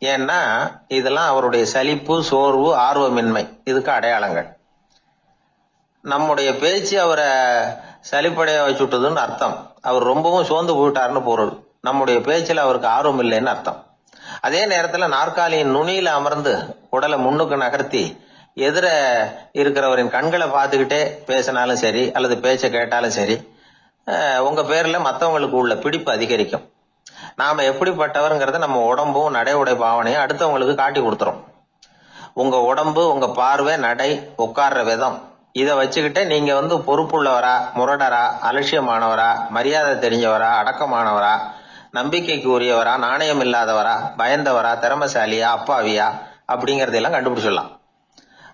[SPEAKER 1] ஏன்னா இதெல்லாம் அவருடைய சலிப்பு, சோர்வு, ஆர்வமின்மை இதுக்கு அடையாளங்கள். நம்முடைய பேச்சு அவரை சலிப்படைய வச்சுட்டதுன்னு அர்த்தம். அவர் ரொம்பவும் சோர்ந்து போயிட்டாருன்னு பொருள். நம்முடைய பேச்சில் அவருக்கு ஆர்வம் இல்லைன்னு அர்த்தம். அதே நேரத்தில் நாற்காலியின் நுனியில அமர்ந்து உடலை முன்னுக்கு நகர்த்தி எதிர இருக்கிறவரின் கண்களை பார்த்துக்கிட்டே பேசினாலும் சரி அல்லது பேச்சை கேட்டாலும் சரி, உங்க பேர்ல மற்றவங்களுக்கு உள்ள பிடிப்பு அதிகரிக்கும். நாம எப்படிப்பட்டவர்ங்கிறத நம்ம உடம்பும் நடை உடை பாவனையும் அடுத்தவங்களுக்கு காட்டி கொடுத்துரும். உங்க உடம்பு, உங்க பார்வை, நடை, உட்கார்ற விதம் இதை வச்சுக்கிட்டே நீங்க பொறுப்புள்ளவரா, முரடரா, அலட்சியமானவரா, மரியாதை தெரிஞ்சவரா, அடக்கமானவரா, நம்பிக்கைக்கு உரியவரா, நாணயம் இல்லாதவரா, பயந்தவரா, திறமசாலியா, அப்பாவியா அப்படிங்கறதெல்லாம் கண்டுபிடிச்சிடலாம்.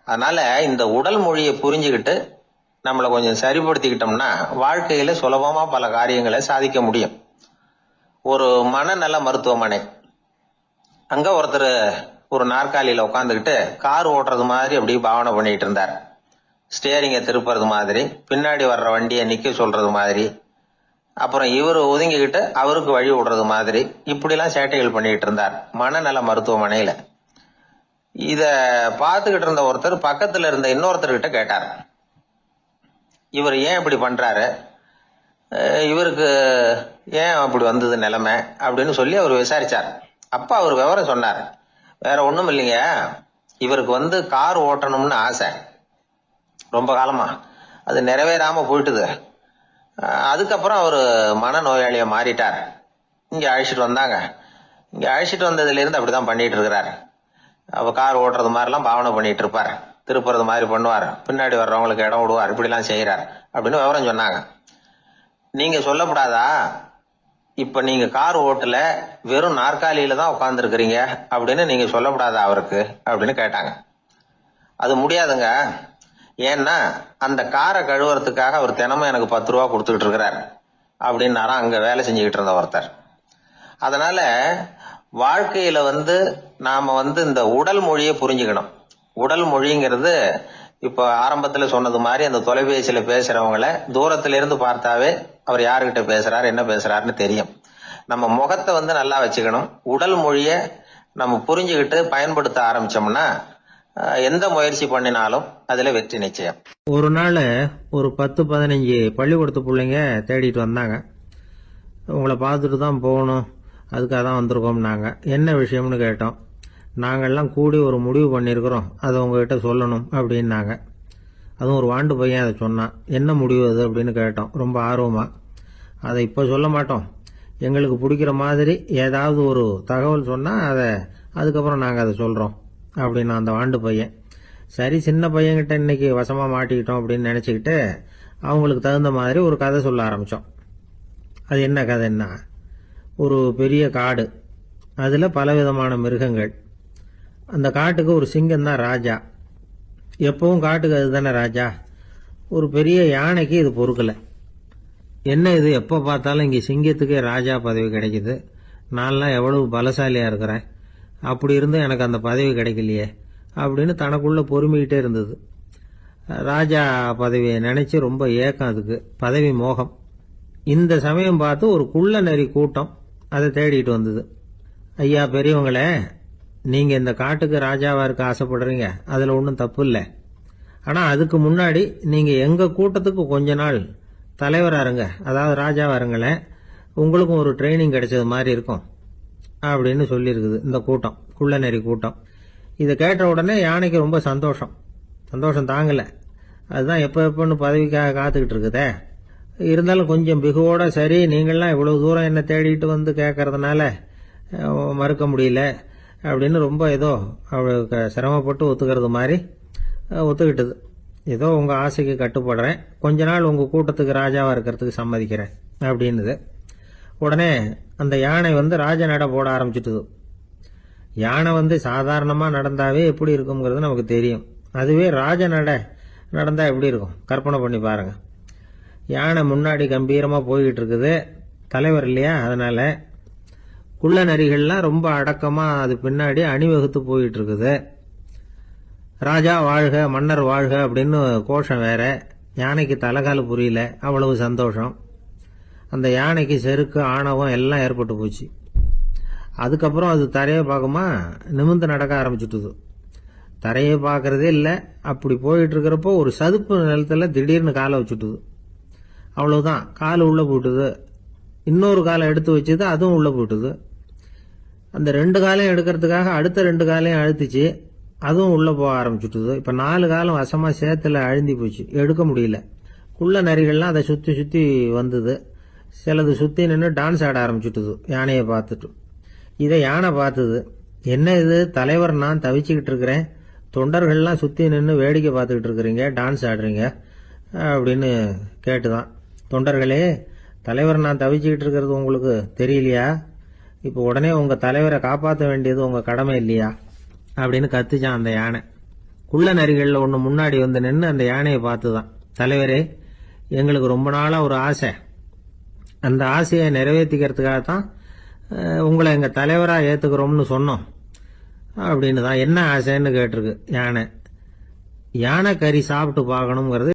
[SPEAKER 1] அதனால இந்த உடல் மொழியை புரிஞ்சுக்கிட்டு நம்மளை கொஞ்சம் சரிப்படுத்திக்கிட்டோம்னா வாழ்க்கையில சுலபமா பல காரியங்களை சாதிக்க முடியும். ஒரு மனநல மருத்துவமனை, அங்க ஒருத்தர் ஒரு நாற்காலியில உட்காந்துக்கிட்டு கார் ஓட்டுறது மாதிரி அப்படி பாவனை பண்ணிட்டு இருந்தார். ஸ்டியரிங்கை திருப்புறது மாதிரி, பின்னாடி வர்ற வண்டியை நிக்க சொல்றது மாதிரி, அப்புறம் இவர் ஒதுங்கிக்கிட்டு அவருக்கு வழி விடுறது மாதிரி, இப்படிலாம் சேட்டைகள் பண்ணிட்டு இருந்தார் மனநல மருத்துவமனையில. இத பார்த்துக்கிட்டு இருந்த ஒருத்தர் பக்கத்துல இருந்த இன்னொருத்தர்கிட்ட கேட்டார், இவர் ஏன் இப்படி பண்றாரு, இவருக்கு ஏன் அப்படி வந்தது நிலைமை அப்படின்னு சொல்லி அவர் விசாரிச்சார். அப்ப அவர் விவரம் சொன்னார். வேற ஒண்ணும் இல்லைங்க, இவருக்கு கார் ஓட்டணும்னு ஆசை ரொம்ப காலமா, அது நிறைவேறாம போயிட்டுது. அதுக்கப்புறம் அவர் மனநோயாளியா மாறிட்டார். இங்க அழைச்சிட்டு வந்தாங்க. இங்க அழைச்சிட்டு வந்ததுல இருந்து அப்படிதான் பண்ணிட்டு இருக்கிறாரு. அவ கார் ஓட்டுறது மாதிரிலாம் பாவனை பண்ணிட்டு இருப்பார், திருப்புறது மாதிரி பண்ணுவார், பின்னாடி வர்றவங்களுக்கு இடம் விடுவார், இப்படிலாம் செய்யறார் அப்படின்னு விவரம் சொன்னாங்க. நீங்க சொல்லப்படாதா, இப்ப நீங்க கார் ஓட்டல, வெறும் நாற்காலியில தான் உட்கார்ந்து இருக்கிறீங்க அப்படின்னு நீங்க சொல்லப்படாதா அவருக்கு அப்படின்னு கேட்டாங்க. அது முடியாதுங்க, ஏன்னா அந்த காரை கழுவுறதுக்காக அவர் தினமும் எனக்கு 10 ரூபா கொடுத்துக்கிட்டு இருக்கிறார் அப்படின்னாராம் அங்க வேலை செஞ்சுக்கிட்டு இருந்த ஒருத்தர். அதனால வாழ்க்கையில நாம இந்த உடல் மொழியை புரிஞ்சுக்கணும். உடல் மொழிங்கிறது இப்ப ஆரம்பத்துல சொன்னது மாதிரி அந்த தொலைபேசியில பேசுறவங்கள தூரத்துல இருந்து பார்த்தாவே அவர் யாருகிட்ட பேசுறாரு, என்ன பேசுறாருன்னு தெரியும். நம்ம முகத்தை நல்லா வச்சுக்கணும். உடல் மொழிய நம்ம புரிஞ்சுக்கிட்டு பயன்படுத்த ஆரம்பிச்சோம்னா எந்த முயற்சி பண்ணினாலும் அதுல வெற்றி நிச்சயம்.
[SPEAKER 2] ஒரு நாள் ஒரு 10-15 பள்ளிக்கூடத்து பிள்ளைங்க தேடிட்டு வந்தாங்க. உங்களை பார்த்துட்டு தான் போகணும், அதுக்காக தான் வந்திருக்கோம்னாங்க. என்ன விஷயம்னு கேட்டோம். நாங்கள்லாம் கூடி ஒரு முடிவு பண்ணியிருக்கிறோம், அதை உங்ககிட்ட சொல்லணும் அப்படின்னாங்க. அதுவும் ஒரு வாண்டு பையன் அதை சொன்னான். என்ன முடிவு அது அப்படின்னு கேட்டோம் ரொம்ப ஆர்வமா. அதை இப்போ சொல்ல மாட்டோம், எங்களுக்கு பிடிக்கிற மாதிரி ஏதாவது ஒரு தகவல் சொன்னால் அதுக்கப்புறம் நாங்கள் அதை சொல்கிறோம் அப்படின்னா அந்த வாண்டு பையன். சரி, சின்ன பையன்கிட்ட இன்னைக்கு வசமாக மாட்டிக்கிட்டோம் அப்படின்னு நினச்சிக்கிட்டு அவங்களுக்கு தகுந்த மாதிரி ஒரு கதை சொல்ல ஆரம்பித்தோம். அது என்ன கதைன்னா, ஒரு பெரிய காடு, அதில் பலவிதமான மிருகங்கள். அந்த காட்டுக்கு ஒரு சிங்கம் தான் ராஜா. எப்பவும் காட்டுக்கு அது தானே ராஜா. ஒரு பெரிய யானைக்கு இது பொறுக்கலை. என்ன இது, எப்போ பார்த்தாலும் இங்கே சிங்கத்துக்கே ராஜா பதவி கிடைக்குது, நான்லாம் எவ்வளவு பலசாலியாக இருக்கிறேன், அப்படி இருந்தும் எனக்கு அந்த பதவி கிடைக்கலையே அப்படின்னு தனக்குள்ள பொறுமிக்கிட்டே இருந்தது. ராஜா பதவியை நினைச்சு ரொம்ப ஏக்கம், அதுக்கு பதவி மோகம். இந்த சமயம் பார்த்து ஒரு குள்ள நரி கூட்டம் அதை தேடிட்டு வந்தது. ஐயா பெரியவங்களே, நீங்க இந்த காட்டுக்கு ராஜாவா இருக்க ஆசைப்படுறீங்க, அதுல ஒன்றும் தப்பு இல்லை. ஆனா அதுக்கு முன்னாடி நீங்க எங்க கூட்டத்துக்கு கொஞ்ச நாள் தலைவரா இருங்க, அதாவது ராஜாவா இருங்களேன், உங்களுக்கும் ஒரு ட்ரைனிங் கிடைச்சது மாதிரி இருக்கும் அப்படின்னு சொல்லியிருக்குது இந்த கூட்டம், குள்ள நெறி கூட்டம். இதை கேட்ட உடனே யானைக்கு ரொம்ப சந்தோஷம் தாங்கல. அதுதான் எப்பன்னு பதவிக்காக காத்துக்கிட்டு இருக்குதே. இருந்தாலும் கொஞ்சம் பிகுவோட, சரி நீங்கள்லாம் இவ்வளவு தூரம் என்ன தேடிட்டு கேட்கறதுனால மறுக்க முடியல,
[SPEAKER 1] அப்படின்னு ரொம்ப ஏதோ அவளுக்கு சிரமப்பட்டு ஒத்துக்கிறது மாதிரி ஒத்துக்கிட்டது. ஏதோ உங்க ஆசைக்கு கட்டுப்படுறேன், கொஞ்ச நாள் உங்க கூட்டத்துக்கு ராஜாவா இருக்கிறதுக்கு சம்மதிக்கிறேன் அப்படின்னுது. உடனே அந்த யானை ராஜ நட போட ஆரம்பிச்சுட்டுது. யானை சாதாரணமா நடந்தாவே எப்படி இருக்குங்கிறது நமக்கு தெரியும். அதுவே ராஜ நட நடந்தா எப்படி இருக்கும் கற்பனை பண்ணி பாருங்க. யானை முன்னாடி கம்பீரமா போய்கிட்டு இருக்குது, தலைவர் இல்லையா, அதனால குள்ள நரிகள்லாம் ரொம்ப அடக்கமா அது பின்னாடி அணிவகுத்து போயிட்டு இருக்குது. ராஜா வாழ்க மன்னர் வாழ்க அப்படின்னு கோஷம் வேற. யானைக்கு தலைகால புரியல, அவ்வளவு சந்தோஷம். அந்த யானைக்கு செருக்கு ஆணவம் எல்லாம் ஏற்பட்டு போச்சு. அதுக்கப்புறம் அது தரையை பார்க்குமா, நிமிர்ந்து நடக்க ஆரம்பிச்சுட்டுது. தரையை பார்க்கறதே இல்லை. அப்படி போயிட்டு இருக்கிறப்போ ஒரு சதுப்பு நிலத்துல திடீர்னு காலை வச்சுட்டுது. அவ்வளவுதான், கால் உள்ள போட்டுது. இன்னொரு காலை எடுத்து வச்சது, அதுவும் உள்ள போட்டுது. அந்த 2 காலையும் எடுக்கிறதுக்காக அடுத்த 2 காலையும் அழுத்துச்சு, அதுவும் உள்ள போக ஆரம்பிச்சுட்டுது. இப்ப 4 காலம் வசமா சேத்துல அழுந்தி போச்சு, எடுக்க முடியல. குள்ள நரிகள்லாம் அதை சுத்தி சுத்தி வந்தது. சிலது சுத்தி நின்று டான்ஸ் ஆட ஆரம்பிச்சுட்டுது யானையை பார்த்துட்டு. இதை யானை பார்த்தது. என்ன இது தலைவர், நான் தவிச்சுக்கிட்டு இருக்கிறேன், தொண்டர்கள்லாம் சுத்தி நின்று வேடிக்கை பார்த்துக்கிட்டு இருக்கிறீங்க, டான்ஸ் ஆடுறீங்க அப்படின்னு கேட்டுதான். தொண்டர்களே, தலைவர் நான் தவிச்சுக்கிட்டு இருக்கிறது உங்களுக்கு தெரியலையா? இப்போ உடனே உங்க தலைவரை காப்பாற்ற வேண்டியது உங்க கடமை இல்லையா அப்படின்னு கத்துச்சான் அந்த யானை. குள்ள நரிகள்ல ஒண்ணு முன்னாடி நின்று அந்த யானையை பார்த்துதான், தலைவரே, எங்களுக்கு ரொம்ப நாளா ஒரு ஆசை, அந்த ஆசையை நிறைவேற்றிக்கிறதுக்காகத்தான் உங்களை எங்க தலைவரா ஏத்துக்கிறோம்னு சொன்னோம் அப்படின்னு தான். என்ன ஆசைன்னு கேட்டிருக்கு யானை. யானை கறி சாப்பிட்டு பார்க்கணுங்கிறது